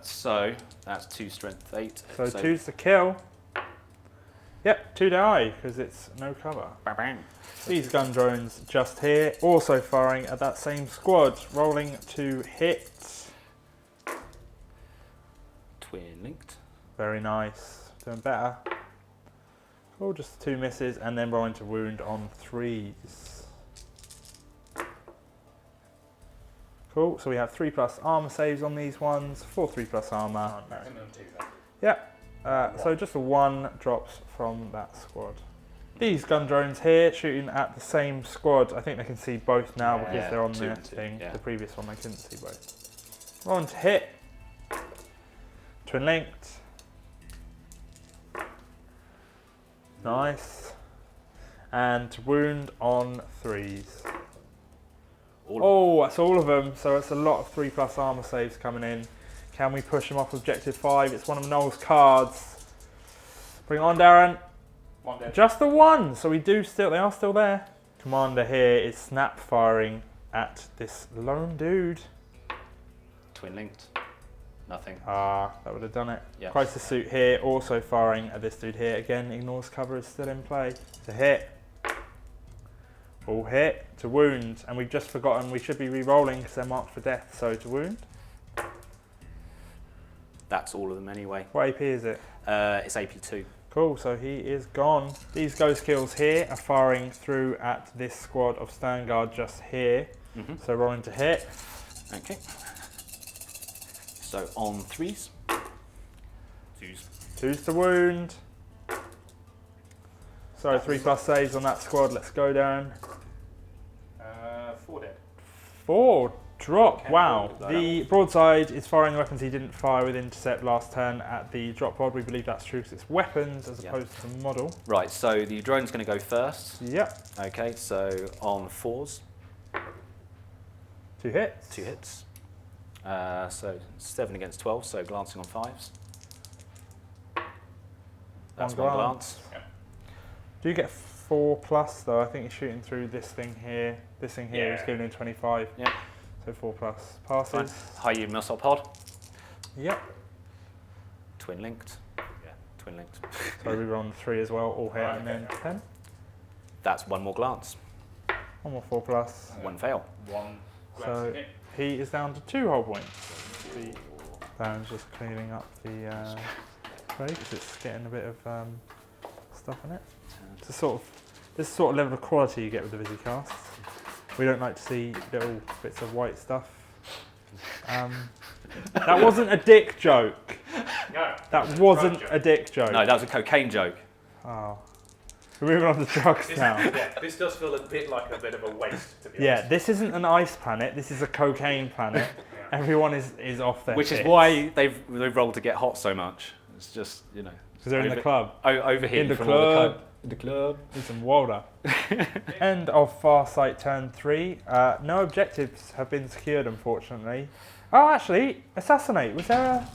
So that's 2 strength 8. So 2's the kill. Yep, 2 die, because it's no cover. Bang, bang. These gun drones just here, also firing at that same squad, rolling to hit. Twin linked. Very nice, doing better. Oh, just 2 misses, and then rolling to wound on 3s. Cool, so we have 3+ armor saves on these ones, 4 3+ armor. Yeah, so just a 1 drops from that squad. These gun drones here shooting at the same squad. I think they can see both now because they're on 2 the and 2, thing. yeah. The previous one they couldn't see both. Rolling to hit. Twin linked. Nice. And to wound on 3s. Oh, that's all of them. So it's a lot of 3+ armor saves coming in. Can we push them off objective 5? It's one of Noel's cards. Bring it on, Darren. One dead. Just the one. So they are still there. Commander here is snap firing at this lone dude. Twin linked. Nothing. Ah, that would have done it. Yeah. Crisis suit here, also firing at this dude here. Again, ignores cover, is still in play. To hit. All hit. To wound. And we've just forgotten we should be re-rolling because they're marked for death. So to wound. That's all of them anyway. What AP is it? It's AP2. Cool, so he is gone. These ghost kills here are firing through at this squad of sternguard just here. So rolling to hit. Okay. So on 3s. 2s. 2's to wound. So 3+ saves on that squad. Let's go down. 4 dead. 4 drop. Okay, Wow. well, The broadside is firing the weapons he didn't fire with intercept last turn at the drop pod. We believe that's true because it's weapons as opposed to model. Right, so the drone's going to go first. Yep. Okay, so on 4s. 2 hits. 2 hits. So 7 against 12, so glancing on 5s. That's one glance. Yeah. Do you get 4+ though? I think you're shooting through this thing here. This thing here is giving him 25. Yeah. So 4+ passes. Fine. High yield missile pod. Yep. Twin linked. Yeah, twin linked. So we run on 3 as well, all hit, Right, and then 10. That's one more glance. One more 4+. One fail. One. So he is down to 2 whole points. Darren's just cleaning up the tray because it's getting a bit of stuff in it. It's this sort of level of quality you get with the Visicast. We don't like to see little bits of white stuff. That wasn't a dick joke. No. That wasn't a dick joke. No, that was a cocaine joke. Oh. We're moving on to drugs now. Yeah, this does feel a bit like a bit of a waste, to be Yeah, honest. this isn't an ice planet. This is a cocaine planet. Everyone is off their Which is tits. why they've rolled to get hot so much. It's just, you know. Because they're in the club. Overheating In the from all club. In the club. Need some water. End of Farsight turn 3. No objectives have been secured, unfortunately. Oh, actually, assassinate. Was there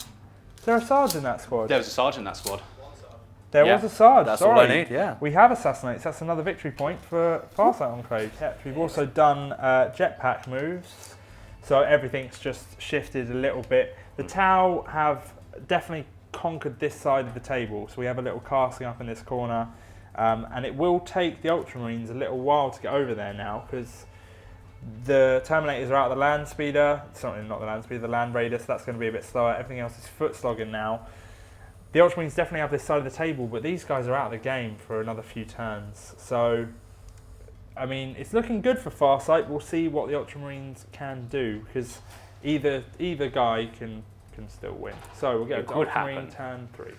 a Sarge in that squad? There was a sergeant in that squad. There Yeah, was a Sarge. That's sorry. all I need, yeah. We have assassinates. That's another victory point for Farsight Enclaves. Yep. We've also done jetpack moves, so everything's just shifted a little bit. The Tau have definitely conquered this side of the table, so we have a little casting up in this corner, and it will take the Ultramarines a little while to get over there now because the Terminators are out of the land speeder. Certainly not the land speeder, the land raider, so that's going to be a bit slower. Everything else is foot slogging now. The Ultramarines definitely have this side of the table, but these guys are out of the game for another few turns. So, I mean, it's looking good for Farsight. We'll see what the Ultramarines can do, because either guy can still win. So we'll get It to could Ultramarine happen. turn 3.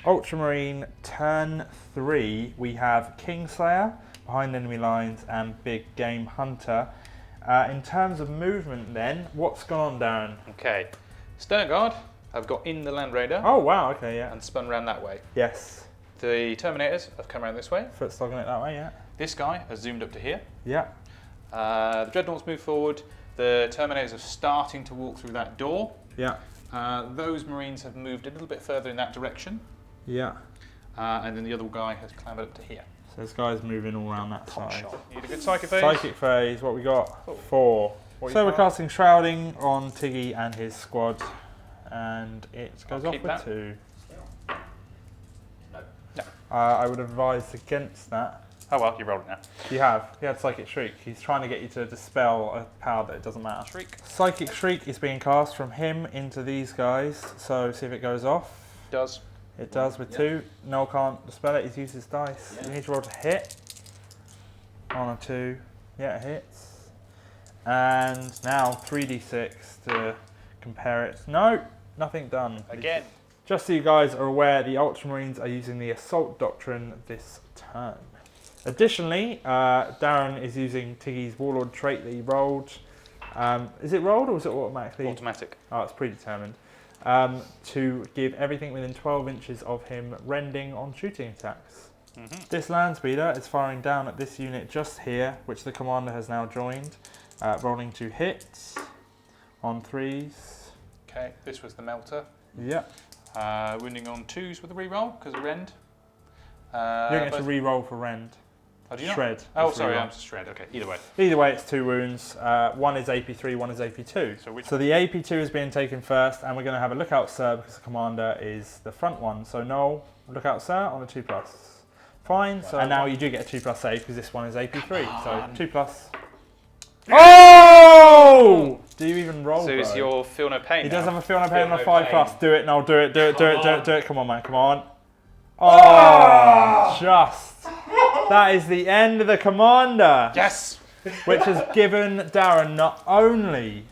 Ultramarine turn 3. We have Kingslayer behind enemy lines and Big Game Hunter. In terms of movement then, what's gone on, Darren? Okay. Sternguard have got in the Land Raider Oh wow, okay, yeah. and spun around that way. Yes. The Terminators have come around this way. Foot slogging it that way, yeah. This guy has zoomed up to here. Yeah. The Dreadnoughts move forward. The Terminators are starting to walk through that door. Yeah. Those Marines have moved a little bit further in that direction. Yeah. And then the other guy has clambered up to here. So this guy's moving all around that Pot side. shot. Need a good psychic phase? Psychic phase, what we got? 4. What So you we're got? casting Shrouding on Tiggy and his squad, and it goes I'll off keep with that. 2. No. I would advise against that. Oh well, you rolled it now. You have. He had Psychic Shriek. He's trying to get you to dispel a power that it doesn't matter. Shriek. Psychic Shriek is being cast from him into these guys, so see if it goes off. Does. It does with 2. Noel can't dispel it, he's used his dice. You need to roll to hit. 1 or 2. Yeah, it hits. And now 3d6 to compare it. No, nothing done. Again. Just so you guys are aware, the Ultramarines are using the Assault Doctrine this turn. Additionally, Darren is using Tiggy's Warlord trait that he rolled. Is it rolled or is it automatically? Automatic. Oh, it's predetermined. To give everything within 12 inches of him rending on shooting attacks. This land speeder is firing down at this unit just here, which the commander has now joined. Rolling to hit on 3s. Okay, this was the melter. Yeah. Wounding on 2s with a reroll because of rend. You don't get to re-roll for rend. Oh, do you not? Shred. Oh, is sorry, re-roll. I'm shred. Okay, either way. Either way, it's 2 wounds. One is AP3, one is AP2. So the AP2 is being taken first, and we're going to have a lookout, sir, because the commander is the front one. So Noel, lookout, sir, on a 2+. Fine. So and now you do get a 2+ save because this one is AP3. So 2+. Oh! Do you even roll? So is your feel no pain? He now? does have a feel no pain on a 5+. Pain. Do it, Noel. Do it. Do it. Do it. Do it. Do it. Come on, man. Come on. Oh, just. That is the end of the commander. Yes. Which has given Darren not only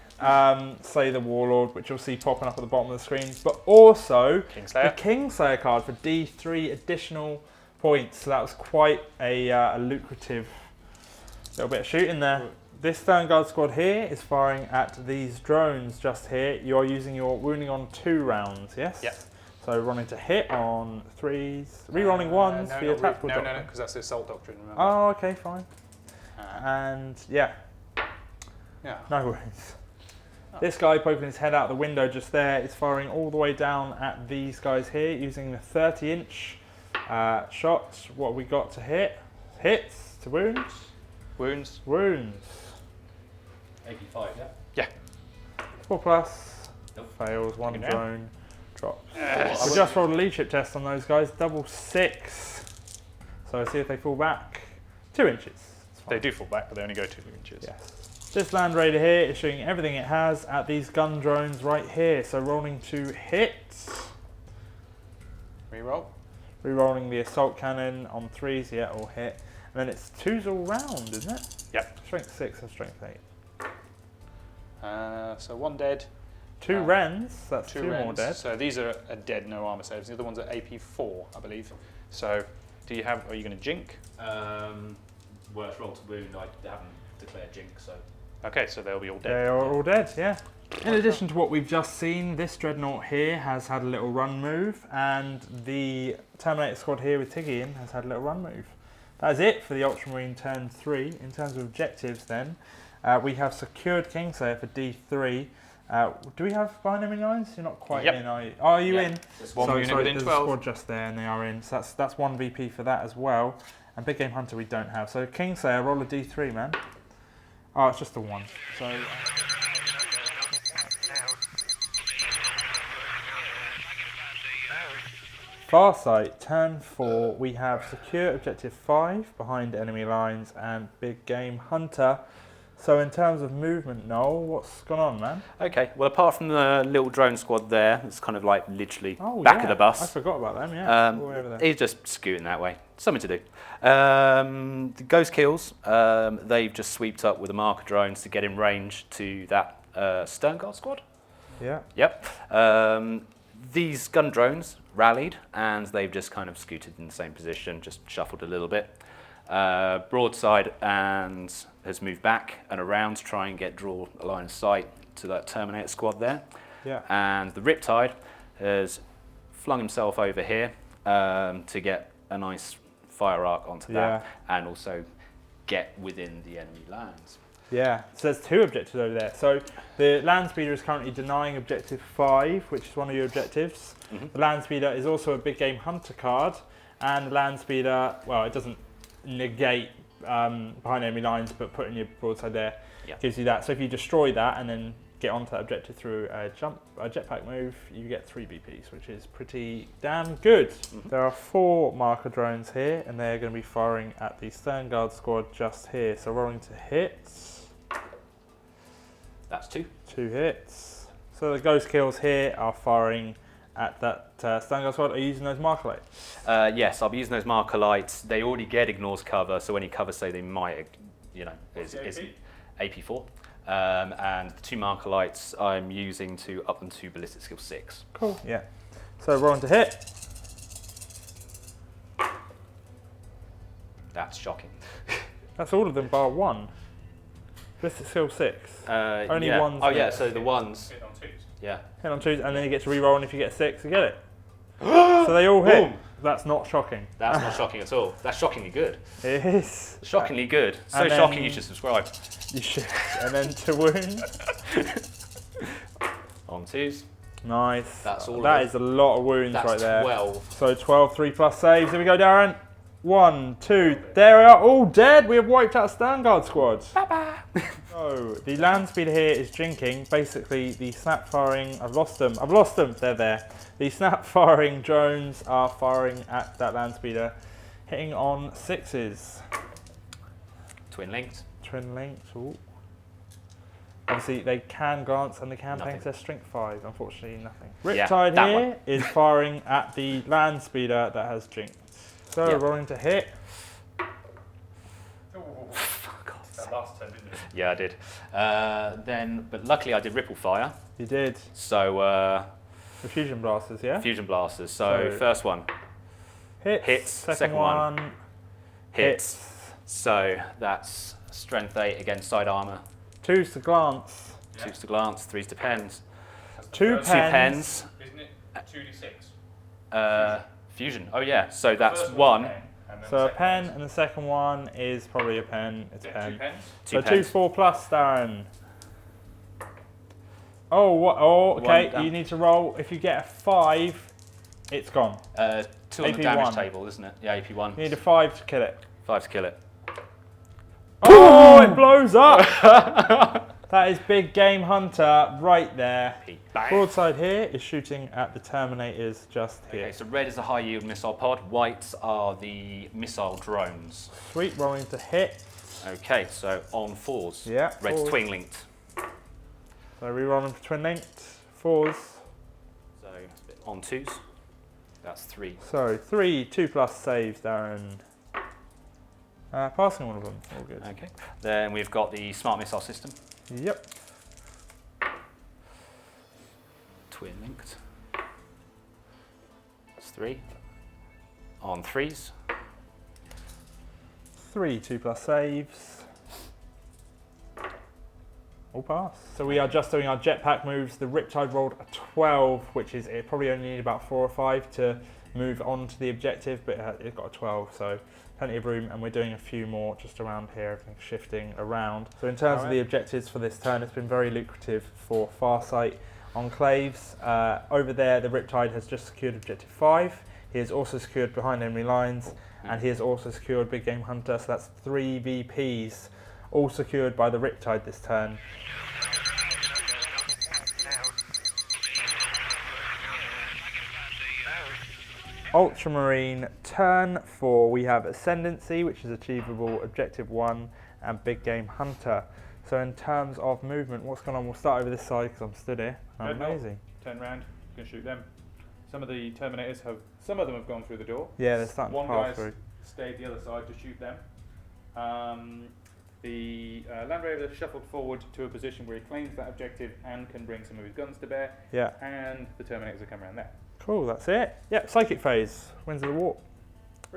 Slay the Warlord, which you'll see popping up at the bottom of the screen, but also Kingslayer. the Kingslayer card for D3 additional points. So that was quite a lucrative little bit of shooting there. This sternguard squad here is firing at these drones just here. You are using your wounding on 2 rounds, yes? Yep. So rolling to hit on 3s, re-rolling 1s for your tactical doctrine. No, because that's the assault doctrine, remember? Oh, okay, fine. And yeah, Yeah. no worries. This guy poking his head out the window just there is firing all the way down at these guys here using the 30-inch shots. What have we got to hit? Hits to wounds? Wounds. Wounds. AP5, yeah. Yeah. 4+. Nope. Fails, 1 Taken down. drone. Drops. Yes. We just rolled a leadership test on those guys. Double 6. So see if they fall back. 2 inches. It's fine. They do fall back, but they only go 2 inches. Yes. This Land Raider here is shooting everything it has at these gun drones right here. So rolling to hit. Reroll. Rerolling the assault cannon on 3s, yeah, all hit. And then it's 2s all round, isn't it? Yep. Strength 6 and strength 8. So 1 dead. 2 Rens, that's 2 Rens. more dead. So these are dead, no armor saves. The other one's at AP4, I believe. So do you have? Are you going to jink? Worst roll to wound, I haven't declared jink, so. Okay, so they'll be all They dead. are all dead, yeah. In addition to what we've just seen, this Dreadnought here has had a little run move, and the Terminator squad here with Tiggian has had a little run move. That is it for the Ultramarine turn 3. In terms of objectives then, we have secured Kingslayer for D3. Do we have behind enemy lines? You're not quite Yep. in, are you? Oh, are you in? One Sorry, unit within there's 12. a squad just there and they are in. So that's 1 VP for that as well. And Big Game Hunter we don't have. So Kingslayer, roll a D3, man. Oh, it's just a 1. So Farsight, turn 4, we have secure objective 5 behind enemy lines and Big Game Hunter. So in terms of movement, Noel, what's gone on, man? Okay, well, apart from the little drone squad there, it's kind of like literally Oh, back yeah. of the bus. I forgot about them, yeah. All the way over there. He's just scooting that way. Something to do. The Ghost Kills, they've just sweeped up with the marker drones to get in range to that sternguard squad. Yeah. Yep. These gun drones rallied and they've just kind of scooted in the same position, just shuffled a little bit. Broadside and has moved back and around to try and draw a line of sight to that Terminator squad there. Yeah. And the Riptide has flung himself over here to get a nice fire arc onto that and also get within the enemy lands. Yeah, so there's 2 objectives over there. So the Land Speeder is currently denying objective 5, which is one of your objectives. The Land Speeder is also a Big Game Hunter card, and the Land Speeder, well, it doesn't negate behind enemy lines, but putting your broadside there gives you that. So if you destroy that and then get onto that objective through a jetpack move, you get 3 BPs, which is pretty damn good. There are 4 marker drones here, and they're going to be firing at the Sternguard squad just here. So rolling to hits. That's 2. 2 hits. So the Ghost Kills here are firing at that Sternguard squad. Are you using those marker lights? Yes, I'll be using those marker lights. They already get ignores cover, so any cover say they might, is AP4. And the 2 marker lights I'm using to up them to ballistic skill 6. Cool. Yeah. So rolling to hit. That's shocking. That's all of them bar 1. Ballistic skill 6. Only yeah. ones. Oh yeah, that so the ones. Hit on 2s. Yeah. hit on 2s, and then you get to re-roll, and if you get 6, you get it. So they all hit. Boom. That's not shocking. That's not shocking at all. That's shockingly good. It is. Shockingly good. So And then- shocking you should subscribe. You should. And then to wound. On 2s. Nice. That's all of That it. is a lot of wounds That's right there. 12. So 12, 3+ saves. Here we go, Darren. 1, 2. There we are, all dead. We have wiped out a sternguard squad. Bye-bye. So the land speeder here is jinking. Basically, the snap firing. I've lost them. I've lost them. They're there. The snap firing drones are firing at that land speeder, hitting on 6s. Twin linked. Twin linked. Ooh. Obviously, they can glance and they can Nothing. paint their strength 5. Unfortunately, nothing. Yeah, Riptide that here one. is firing at the land speeder that has jinked. So Yeah. rolling to hit. That last turn, didn't it? Yeah, I did. But luckily I did ripple fire. You did. So The fusion blasters, yeah? fusion blasters. So first one Hits. Second one. hits. So that's strength 8 against side armor. 2's to glance. 2's to glance, 3's to pens. 2 First Two pens. pens. Isn't it 2d6? Fusion. Oh yeah. So that's First one. pen, and then So the a second pen, one's- and the second one is probably a pen. It's a Yeah, 2 pen. pens. So 2 2's pens. 4+, Darren. Oh, what? Oh, okay. One down. You need to roll. If you get a 5, it's gone. 2 on the AP1. damage table, isn't it? Yeah, AP1. You need a 5 to kill it. 5 to kill it. Oh, it blows up! That is Big Game Hunter right there. Bang. Broadside here is shooting at the Terminators just here. Okay, so red is a high yield missile pod. Whites are the missile drones. Sweet, rolling to hit. Okay, so on 4s. Yeah, Red's 4s. twin linked. So rerolling for twin linked. 4s. So on 2s. That's 3. So 3 2+ saves, Darren. Passing one of them. All good. Okay. Then we've got the smart missile system. Yep. Twin linked. That's 3. On 3s. 3 2+ saves. All pass. So we are just doing our jetpack moves. The Riptide rolled a 12, which is it probably only need about 4 or 5 to move on to the objective, but it got a 12, so plenty of room, and we're doing a few more just around here, everything's shifting around. So in terms of the objectives for this turn, it's been very lucrative for Farsight Enclaves. Over there, the Riptide has just secured objective 5. He has also secured behind enemy lines, and he has also secured Big Game Hunter, so that's 3 VPs, all secured by the Riptide this turn. Ultramarine, turn 4, we have Ascendancy, which is achievable, objective 1, and Big Game Hunter. So in terms of movement, what's going on? We'll start over this side because I'm stood here. Amazing. Turn round, you can shoot them. Some of the Terminators some of them have gone through the door. Yeah, they're starting One to pass guy's through. stayed the other side to shoot them. The Land Rover shuffled forward to a position where he claims that objective and can bring some of his guns to bear. Yeah, And the Terminators have come around there. cool, that's it. Yep, Psychic Phase, Winds of the Warp,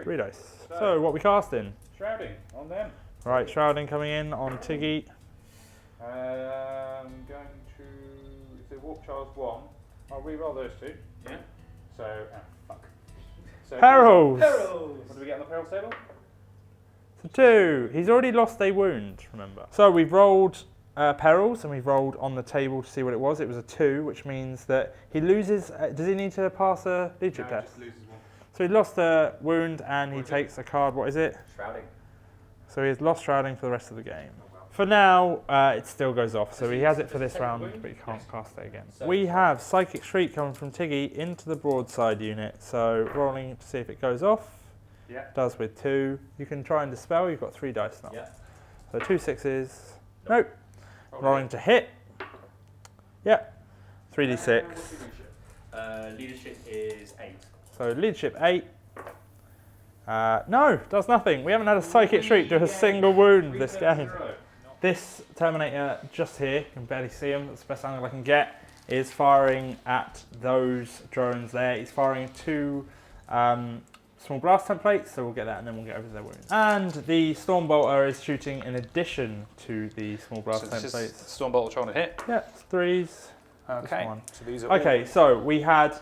3 dice. So what we casting? Shrouding on them. Right, Shrouding coming in on Tiggy. Going to the Warp Charles 1. I'll re-roll those 2. Yeah. So, fuck. So Perils! What do we get on the perils table? So 2. He's already lost a wound, remember. So we've rolled Perils, and we've rolled on the table to see what it was. It was a 2, which means that he loses. Does he need to pass a leadership test? Just loses one. So he lost a wound, and he takes a card. What is it? Shrouding. So he has lost Shrouding for the rest of the game. For now, it still goes off. So he has it for this round, but he can't cast it again. We have Psychic Shriek coming from Tiggy into the broadside unit. So rolling to see if it goes off. Yeah. Does with 2. You can try and dispel. You've got 3 dice now. Yeah. So 2 6s. Nope. Rolling to hit. Yep. 3d6. Leadership is 8. So leadership 8. No, does nothing. We haven't had a Psychic Shriek do a single wound this game. This Terminator just here, you can barely see him, that's the best angle I can get, is firing at those drones there. He's firing 2 small blast templates, so we'll get that and then we'll get over to their wounds. And the Stormbolter is shooting in addition to the small blast So this is templates. Stormbolt trying to hit. Yeah, it's 3s. Okay. one. So these are Okay, so we had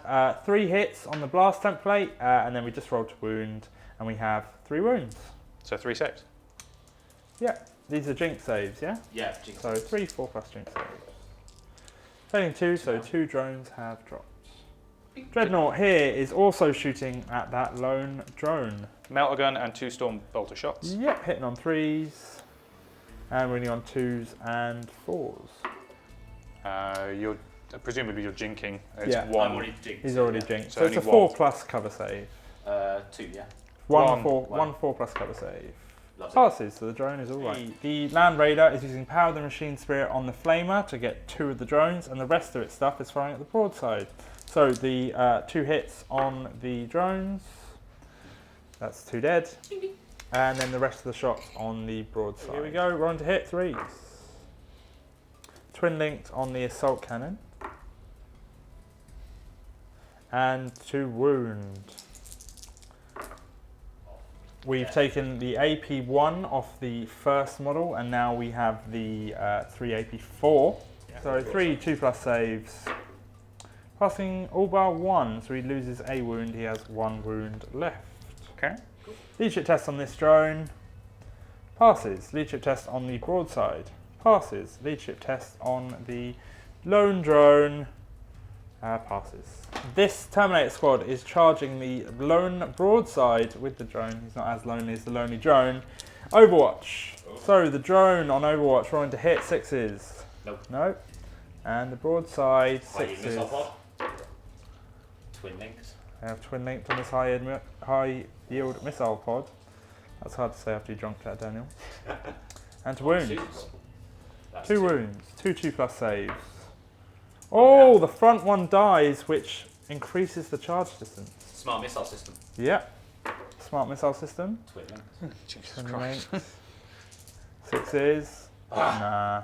3 hits on the blast template, and then we just rolled to wound, and we have 3 wounds. So 3 saves. Yeah, these are jinx saves, yeah? Yeah, jinx. So 3, 4+ jinx saves. Failing 2, so 2 drones have dropped. Dreadnought here is also shooting at that lone drone. Melter gun and 2 storm bolter shots. Yep, hitting on 3s. And winning on 2s and 4s. You're presumably you're jinking. It's Yeah. 1. I'm already jinked. He's already yeah. jinked. So So it's a only 4+ cover save. 2, yeah. One. 4+ cover save. Lovely. Passes, so the drone is alright. The Land Raider is using Power of the Machine Spirit on the Flamer to get 2 of the drones, and the rest of its stuff is firing at the broadside. So the 2 hits on the drones, that's 2 dead, and then the rest of the shots on the broadside. Here we go, we're on to hit 3s. Twin linked on the Assault Cannon, and 2 wound. We've taken the AP1 off the first model, and now we have the 3 AP4. So 3 2+ saves. Passing all bar 1, so he loses a wound, he has 1 wound left. Okay. Leadership test on this drone. Passes. Leadership test on the broadside. Passes. Leadership test on the lone drone. Passes. This Terminator squad is charging the lone broadside with the drone. He's not as lonely as the lonely drone. Overwatch. So the drone on Overwatch rolling to hit 6s. Nope. Nope. And the broadside High yield missile 6s. pod. Twin links. They have twin linked on this high yield missile pod. That's hard to say after you drunk that, Daniel. And to wound. That's 2 wounds. 2 2+ saves. Oh, the front one dies, which increases the charge distance. Smart missile system. Yep. Smart missile system. Twin links. Jesus Twin Christ. linked. 6s. Nah.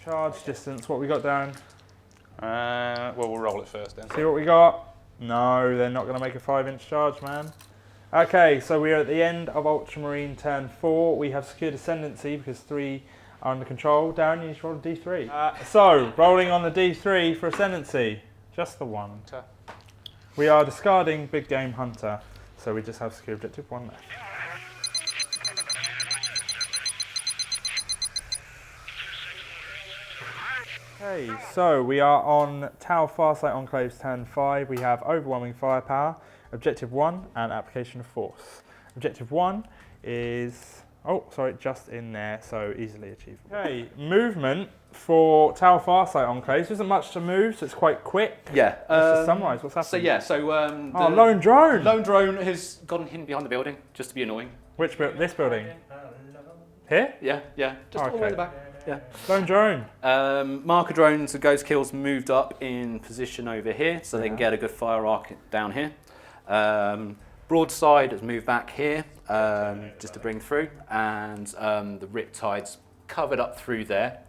Charge distance, what we got down? Well, we'll roll it first then. See what we got? No, they're not going to make a 5-inch charge, man. Okay, so we are at the end of Ultramarine turn 4. We have secured ascendancy because 3 are under control. Darren, you need to roll a D3. So, rolling on the D3 for ascendancy. Just the 1. We are discarding Big Game Hunter, so we just have secured objective 1 left. Okay, so we are on Tau Farsight Enclaves turn 5. We have overwhelming firepower, objective 1, and application of force. Objective 1 is, just in there, so easily achievable. Okay, movement for Tau Farsight Enclaves. There isn't much to move, so it's quite quick. Yeah. Let's just summarise what's happening. The lone drone! lone drone has gotten hidden behind the building, just to be annoying. Which this building? Here? Yeah, just all the way in the back. Yeah. Lone drone. Marker drones and ghost kills moved up in position over here, so they can get a good fire arc down here. Broadside has moved back here, just to bring through, and the Riptide's covered up through there,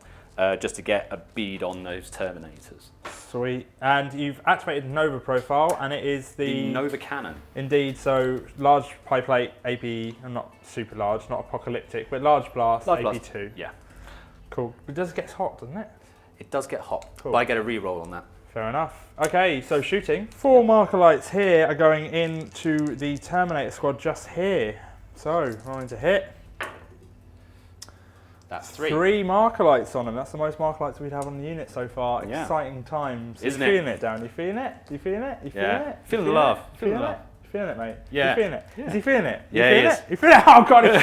just to get a bead on those Terminators. Sweet. And you've activated Nova profile, and it is The Nova Cannon. Indeed, so large pie plate AP, and not super large, not apocalyptic, but large blast Large AP2. blast. Yeah. Cool. It does get hot, doesn't it? It does get hot, Cool. but I get a reroll on that. Fair enough. Okay, so shooting. 4 marker lights here are going into the Terminator squad just here. So, rolling to hit. That's 3. 3 marker lights on them. That's the most marker lights we'd have on the unit so far. Yeah. Exciting times. Isn't you it? feeling it, Darren? You feeling it? You feeling it? You feeling Yeah. it? Feeling You the love. it? Feeling the Feeling love. it? You feeling it, mate? Yeah. You feeling it? Yeah. Is he feeling it? You Yeah, feeling he it? is. You feeling it? Oh, God, he's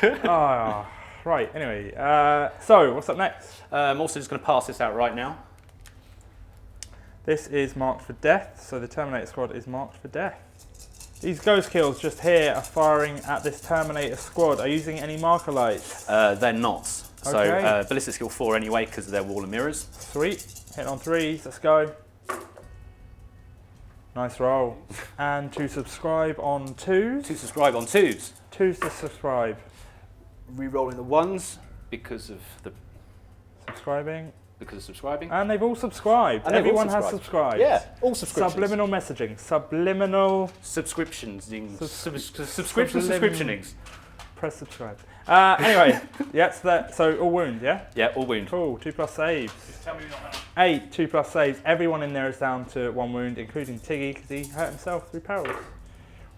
kicking. Oh, right, anyway. So, what's up next? I'm also just going to pass this out right now. This is marked for death, so the Terminator squad is marked for death. These ghost kills just here are firing at this Terminator squad. Are you using any marker lights? They're not. So Okay. ballistic skill 4 anyway, because of their wall of mirrors. Sweet. Hitting on 3s, let's go. Nice roll. And to subscribe on 2s. To subscribe on 2s. 2s to subscribe. Re-rolling the 1s because of subscribing. And they've all subscribed. And they've all Everyone has subscribed. Yeah, all subscriptions. Subliminal messaging. Subliminal. Subscriptions. Subscription. Subscriptionings. Press subscribe. Anyway, so all wound, yeah? Yeah, all wound. Cool, 2+ saves. Tell me you're not 8 2+ saves. Everyone in there is down to 1 wound, including Tiggy, because he hurt himself through perils.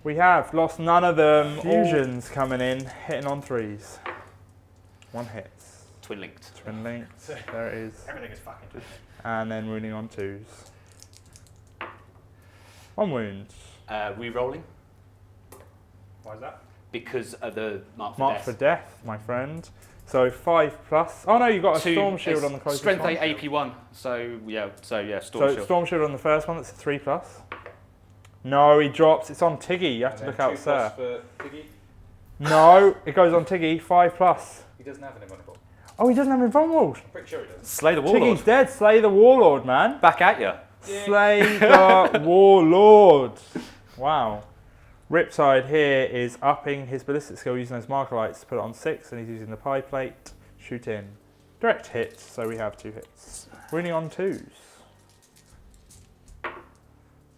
We have lost none of them. Fusions coming in, hitting on 3s. 1 hits. Twin linked. Twin linked. There it is. Everything is fucking twin. And then wounding on 2s. 1 wound. Re-rolling Why is that? because of the mark for Mark death. for death, my friend. So 5+. Oh no, you've got a Two- storm shield it's on the closest Strength one. 8 AP1. So yeah, storm So shield. storm shield on the first one, that's a 3+. No, he drops. It's on Tiggy. You have to look out, sir. For Tiggy. No, it goes on Tiggy. 5+. He doesn't have an invulnerable. Oh, he doesn't have invulnerable. I'm pretty sure he does. Slay the warlord. Tiggy's dead. Slay the warlord, man. Back at you. Slay the warlord. Wow. Riptide here is upping his ballistic skill using those marker lights to put it on 6, and he's using the pie plate. Shoot in. Direct hit, so we have 2 hits. Wounding on 2s.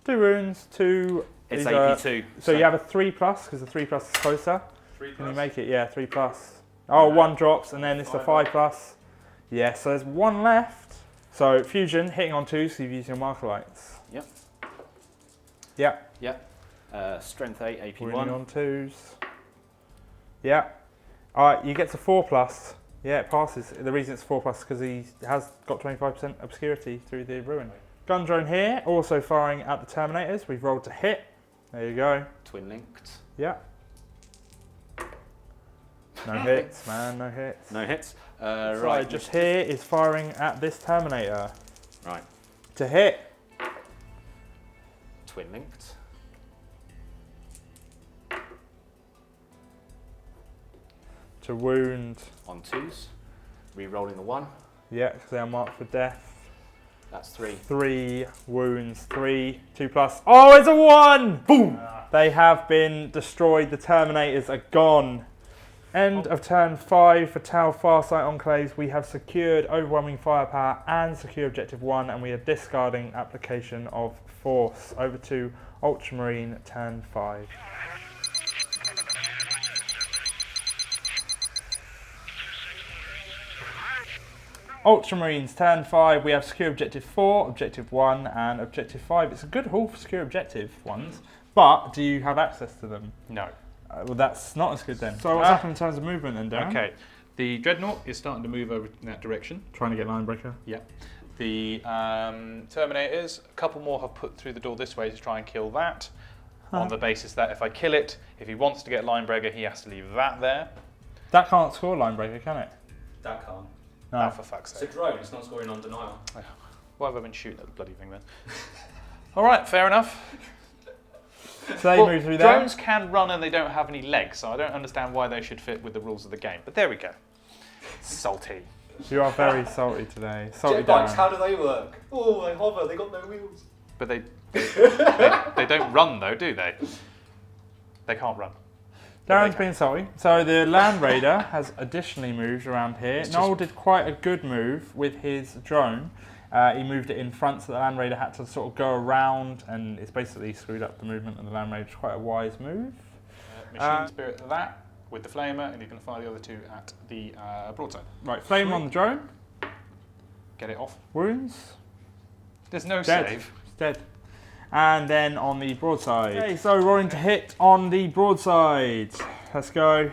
2 wounds, 2. It's these are- AP2. So you have a 3+, because the 3+ is closer. 3+. Can you make it? Yeah, 3+. Oh, 1 drops, and then it's the 5+. Yeah, so there's 1 left. So fusion, hitting on 2, so you've used your marker lights. Yep. Yeah. Yep. Strength 8 AP1. Wounding on 2s. Yeah. Alright, you get to 4+. Yeah, it passes. The reason it's 4+ is because he has got 25% obscurity through the ruin. Gun drone here, also firing at the Terminators. We've rolled to hit. There you go. Twin linked. Yeah. No hits, man, no hits. No hits. Right, Right. just here is firing at this Terminator. Right. To hit. Twin linked. To wound. On 2s. Re-rolling the 1. Yeah, because they are marked for death. That's 3. 3 wounds, 3, 2+. Oh, it's a 1! Boom! They have been destroyed. The Terminators are gone. End of turn 5 for Tau Farsight Enclaves. We have secured overwhelming firepower and secure objective 1, and we are discarding application of force. Over to Ultramarine, turn 5. Ultramarines, turn 5, we have secure objective 4, objective 1 and objective 5. It's a good haul for secure objective ones, but do you have access to them? No. Well, that's not as good then. So what's happened in terms of movement then, Darren? Okay, the Dreadnought is starting to move over in that direction. Trying to get line breaker. Yeah. The Terminators, a couple more have put through the door this way to try and kill that, on the basis that if I kill it, if he wants to get line breaker, he has to leave that there. That can't score line breaker, can it? That can't. No. Oh, for fuck's It's a sake. drone, it's not scoring on denial. Why have I been shooting at the bloody thing then? All right, fair enough. So they Well, move through there. drones can run and they don't have any legs, so I don't understand why they should fit with the rules of the game. But there we go. Salty. You are very salty today. Salty Jet bikes, Darren. how do they work? Oh, they hover, they got no wheels. But they don't run though, do they? They can't run. Darren's being salty. So the Land Raider has additionally moved around here. Noel did quite a good move with his drone. He moved it in front so the Land Raider had to sort of go around, and it's basically screwed up the movement of the Land Raider. It's quite a wise move. Machine spirit that with the flamer, and he's going to fire the other 2 at the broadside. Right, flame on the drone. Get it off. Wounds. There's no Dead. save. It's dead. And then on the broadside. Okay, so rolling to hit on the broadside. Let's go.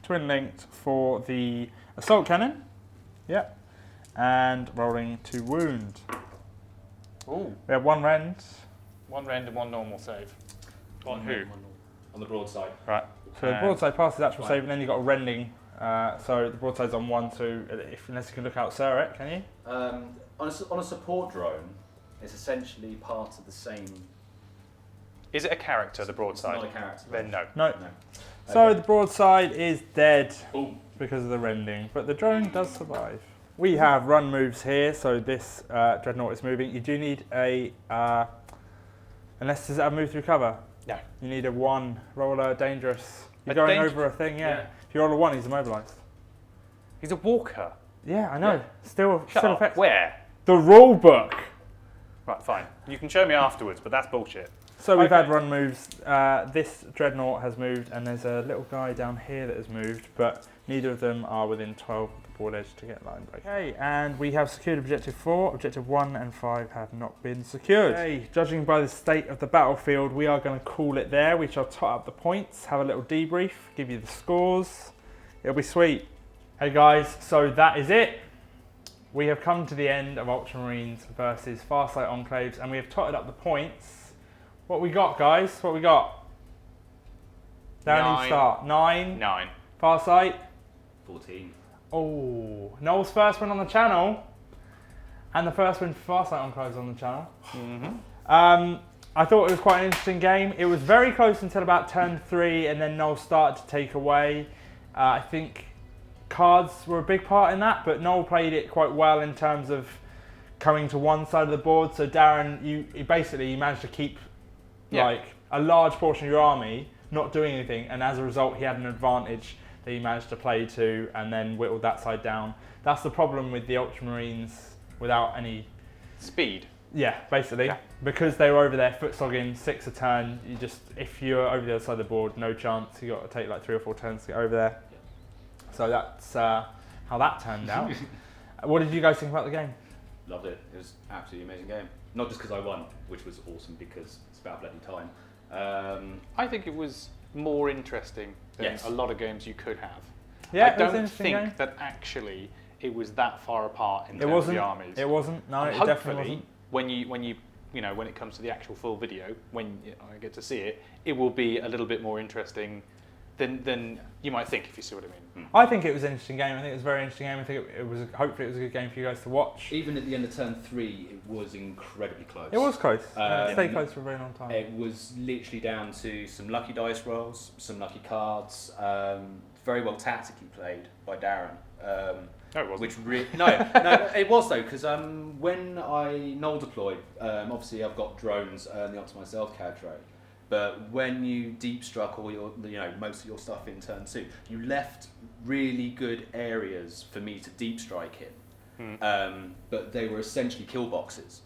Twin linked for the assault cannon. Yep. And rolling to wound. Ooh. We have 1 rend. 1 rend and 1 normal save. On who? On the broadside. Right. So the broadside passes actual save, and then you've got a rending. So the broadside's on 1, so unless you can look out Surrey, can you? On a support drone, it's essentially part of the same. Is it a character, the broadside? Not a character. Then no. No. No. So Okay. the broadside is dead Boom. because of the rending, but the drone does survive. We have run moves here, so this Dreadnought is moving. You do need a, unless does it have move through cover? No. You need a 1, roller dangerous. You're A going danger- over a thing, yeah. Yeah. If you roll a 1, he's immobilised. He's a walker. Yeah, I know. Yeah. Still Shut up. effective. Where? The rule book. Right, fine. You can show me afterwards, but that's bullshit. So we've Okay. had run moves. This Dreadnought has moved, and there's a little guy down here that has moved, but neither of them are within 12 of the board edge to get line break. Okay, and we have secured objective 4. Objective 1 and 5 have not been secured. Okay, judging by the state of the battlefield, we are going to call it there. We shall tot up the points, have a little debrief, give you the scores. It'll be sweet. Hey guys, so that is it. We have come to the end of Ultramarines versus Farsight Enclaves, and we have totted up the points. What we got, guys? What we got? Down you start. 9. 9. Farsight. 14. Oh, Noel's first win on the channel, and the first win for Farsight Enclaves on the channel. I thought it was quite an interesting game. It was very close until about turn 3, and then Noel started to take away. I think cards were a big part in that, but Noel played it quite well in terms of coming to one side of the board. So Darren, you managed to keep like a large portion of your army not doing anything, and as a result, he had an advantage that he managed to play to, and then whittled that side down. That's the problem with the Ultramarines without any speed. Yeah, basically, because they were over there foot slogging 6 a turn. You just, if you're over the other side of the board, no chance. You got to take like 3 or 4 turns to get over there. So that's how that turned out. What did you guys think about the game? Loved it. It was an absolutely amazing game. Not just because I won, which was awesome because it's about bloody time. I think it was more interesting than Yes. a lot of games you could have. Yeah, I it was an don't interesting think game. that actually it was that far apart in It terms wasn't. of the armies. It wasn't. No, And it definitely hopefully, wasn't. when it comes to the actual full video, when I get to see it, it will be a little bit more interesting than you might think, if you see what I mean. I think it was an interesting game. I think it was a very interesting game. I think it was. Hopefully, it was a good game for you guys to watch. Even at the end of turn 3, it was incredibly close. It was close. It stayed Um, close for a very long time. It was literally down to some lucky dice rolls, some lucky cards. Very well tactically played by Darren. No, it wasn't. Which no, it was though, because when I null deployed, obviously I've got drones and the Optimised Elf-Cad drone, but when you deep struck all your, most of your stuff in turn 2, you left really good areas for me to deep strike in, but they were essentially kill boxes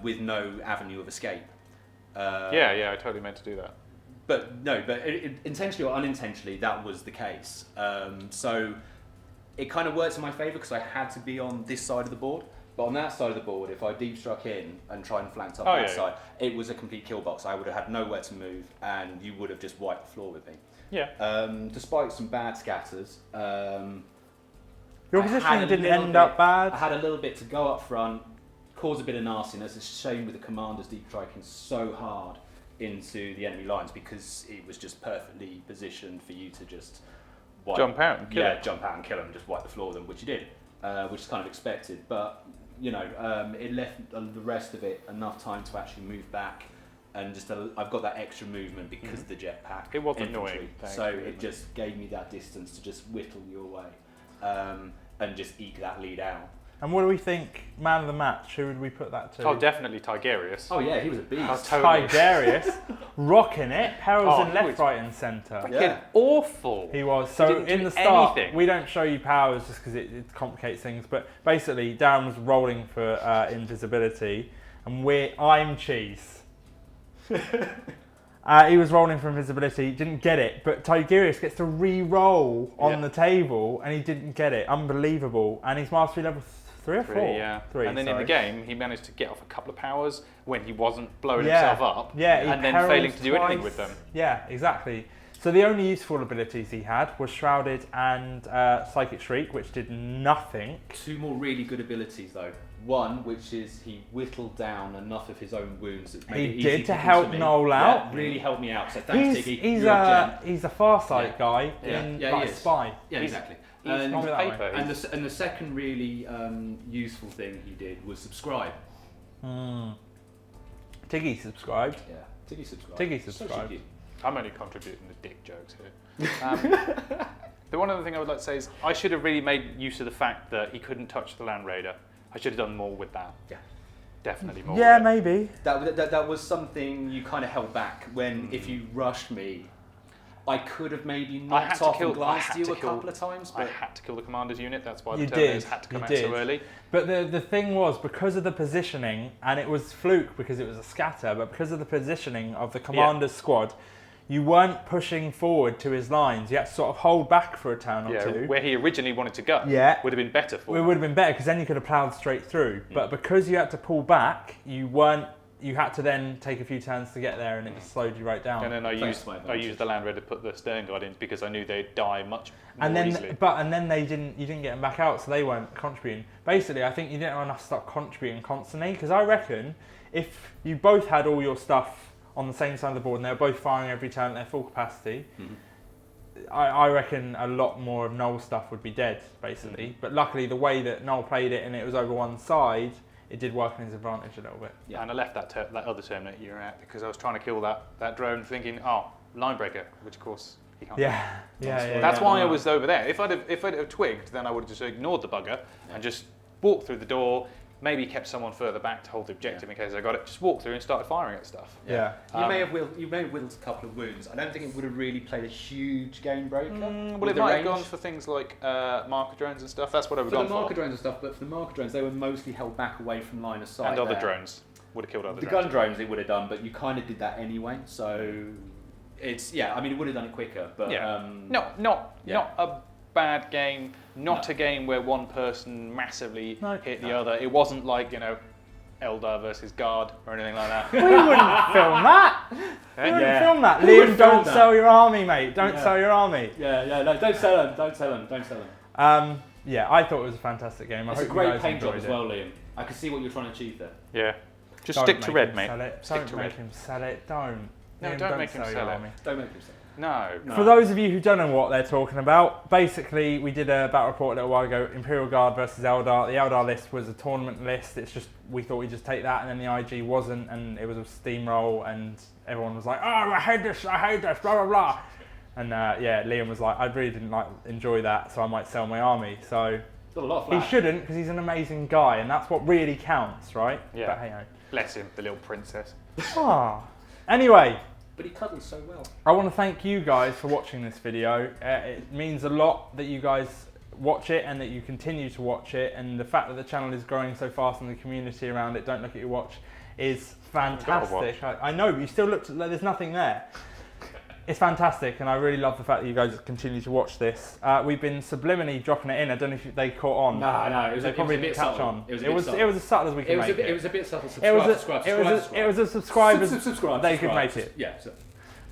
with no avenue of escape. I totally meant to do that. But intentionally or unintentionally, that was the case. So it kind of worked in my favour because I had to be on this side of the board. But on that side of the board, if I deep struck in and tried and flanked up that side, it was a complete kill box. I would have had nowhere to move, and you would have just wiped the floor with me. Yeah. Despite some bad scatters, Your positioning didn't end up bad. I had a little bit to go up front, cause a bit of nastiness. It's a shame with the commanders deep striking so hard into the enemy lines because it was just perfectly positioned for you to just jump out and kill them. jump out and kill them and just wipe the floor with them, which you did, which is kind of expected. But it left the rest of it enough time to actually move back, and just I've got that extra movement because of the jetpack. It was infantry, annoying, thanks, so really. it just gave me that distance to just whittle you away, and just eke that lead out. And what do we think? Man of the match. Who would we put that to? Oh, definitely Tigerius. Oh yeah, he was a beast. Oh, totally. Tigerius, rocking it. Perils in he left, was right, and centre. Yeah. Awful. He was. So didn't in do the start, anything. we don't show you powers just because it complicates things. But basically, Darren was rolling for invisibility, and I'm cheese. He was rolling for invisibility, didn't get it, but Tigerius gets to re-roll on the table, and he didn't get it. Unbelievable. And he's mastery level 3 or 4? 3, and then in sorry. the game, he managed to get off a couple of powers when he wasn't blowing himself up, Yeah, he and then perils failing to do anything twice. with them. Yeah, exactly. So the only useful abilities he had were Shrouded and Psychic Shriek, which did nothing. 2 more really good abilities though. One, which is he whittled down enough of his own wounds that made it He easy did to kill help me. Noel Yeah, out. really helped me out. So thanks, He's Tiggy. he's You're a gem. a Farsight guy Yeah. in Yeah, like he a is. spy. Yeah, He's- exactly. He's And, on that way. paper. and the second really useful thing he did was subscribe. Tiggy subscribed. Yeah, Tiggy subscribed. Tiggy So subscribed. cheeky. I'm only contributing the dick jokes here. The one other thing I would like to say is I should have really made use of the fact that he couldn't touch the Land Raider. I should have done more with that. Yeah. Definitely more. Yeah, with it. maybe. That was something you kind of held back when if you rushed me, I could have maybe I had knocked to off kill- and glanced I had you to a kill- couple of times. I But had to kill the commander's unit. That's why You the Terminators did. had to You come out did. so early. But the thing was, because of the positioning, and it was fluke because it was a scatter, but because of the positioning of the commander's squad, you weren't pushing forward to his lines. You had to sort of hold back for a turn or Yeah, two. where he originally wanted to go. Yeah. Would have been better for It him. would have been better because then you could have ploughed straight through. But because you had to pull back, you weren't you had to then take a few turns to get there, and it just slowed you right down. And then I used the Land Raider to put the sternguard in because I knew they'd die much more easily. And then you didn't get them back out, so they weren't contributing. Basically, I think you didn't have enough stuff contributing constantly, because I reckon if you both had all your stuff on the same side of the board and they were both firing every turn at their full capacity, I reckon a lot more of Noel's stuff would be dead, basically. But luckily, the way that Noel played it and it was over one side, it did work in his advantage a little bit. Yeah, and I left that other term that you were at because I was trying to kill that drone, thinking, oh, linebreaker, which of course he can't. Yeah. That's why I was over there. If I'd have twigged, then I would have just ignored the bugger and just walked through the door. Maybe kept someone further back to hold the objective in case I got it. Just walked through and started firing at stuff. Yeah. You may have whittled a couple of wounds. I don't think it would have really played a huge game breaker. Well, it might have gone for things like marker drones and stuff. That's what I would have gone for. For the marker drones and stuff, but for the marker drones, they were mostly held back away from line of sight. And other drones would have killed other drones. The gun drones it would have done, but you kind of did that anyway. So it's I mean, it would have done it quicker, but not a bad game. Not a game where one person massively hit the other. It wasn't like Eldar versus Guard or anything like that. We wouldn't film that. We wouldn't film that. Liam, don't sell your army, mate. Don't sell your army. No, don't sell them. Don't sell them. Yeah, I thought it was a fantastic game. It's a great paint job as well, Liam. I can see what you're trying to achieve there. Yeah. Just stick to red, mate. Don't make him sell it. Don't. No, don't make him sell it. Don't make him sell it. No. For those of you who don't know what they're talking about, basically we did a battle report a little while ago, Imperial Guard versus Eldar. The Eldar list was a tournament list. It's just, we thought we'd just take that, and then the IG wasn't, and it was a steamroll, and everyone was like, oh, I hate this, blah, blah, blah. And Liam was like, I really didn't enjoy that, so I might sell my army. So got a lot of flack. He shouldn't, because he's an amazing guy, and that's what really counts, right? Yeah. But hey-ho. Bless him, the little princess. Anyway. But he cuddles so well. I want to thank you guys for watching this video. It means a lot that you guys watch it and that you continue to watch it, and the fact that the channel is growing so fast and the community around it, don't look at your watch, is fantastic. I know, but you still look, there's nothing there. It's fantastic, and I really love the fact that you guys continue to watch this. We've been subliminally dropping it in. I don't know if they caught on. No, they probably didn't catch on. It was as subtle as we could make it. It was a bit subtle. It was as subscribe as they could make it. Yeah.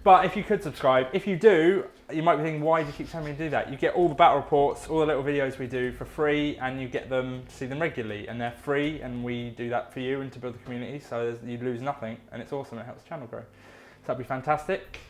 But if you could subscribe, if you do, you might be thinking, why do you keep telling me to do that? You get all the battle reports, all the little videos we do for free, and you get them to see them regularly, and they're free, and we do that for you and to build the community, so you lose nothing, and it's awesome. It helps the channel grow. So that'd be fantastic.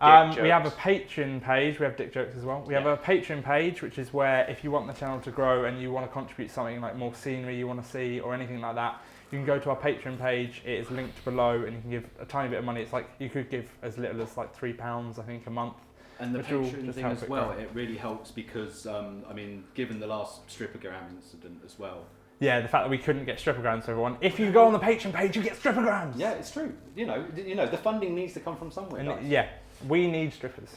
We have a Patreon page. We have dick jokes as well. We have a Patreon page, which is where if you want the channel to grow and you want to contribute something like more scenery you want to see or anything like that, you can go to our Patreon page. It is linked below, and you can give a tiny bit of money. It's like you could give as little as like £3, I think, a month. And the Patreon thing as well, it really helps because, I mean, given the last strippergram incident as well. Yeah, the fact that we couldn't get strippergrams for everyone. If you go on the Patreon page, you get strippergrams. Yeah, it's true. You know, the funding needs to come from somewhere. And yeah, we need strippers.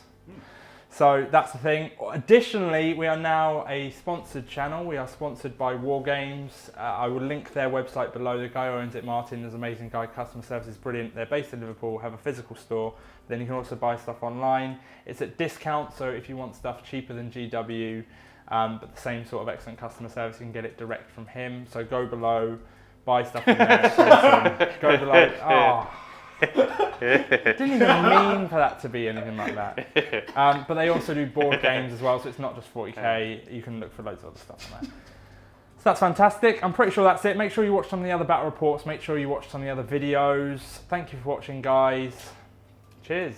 So that's the thing. Additionally, we are now a sponsored channel. We are sponsored by War Games. I will link their website below. The guy who owns it, Martin, is an amazing guy. Customer service is brilliant. They're based in Liverpool, have a physical store. Then you can also buy stuff online. It's at discount, so if you want stuff cheaper than GW, but the same sort of excellent customer service, you can get it direct from him. So go below, buy stuff from there. Go below. Oh. Didn't even mean for that to be anything like that. But they also do board games as well, so it's not just 40k. You can look for loads of other stuff on there. So that's fantastic. I'm pretty sure that's it. Make sure you watch some of the other battle reports. Make sure you watch some of the other videos. Thank you for watching, guys. Cheers.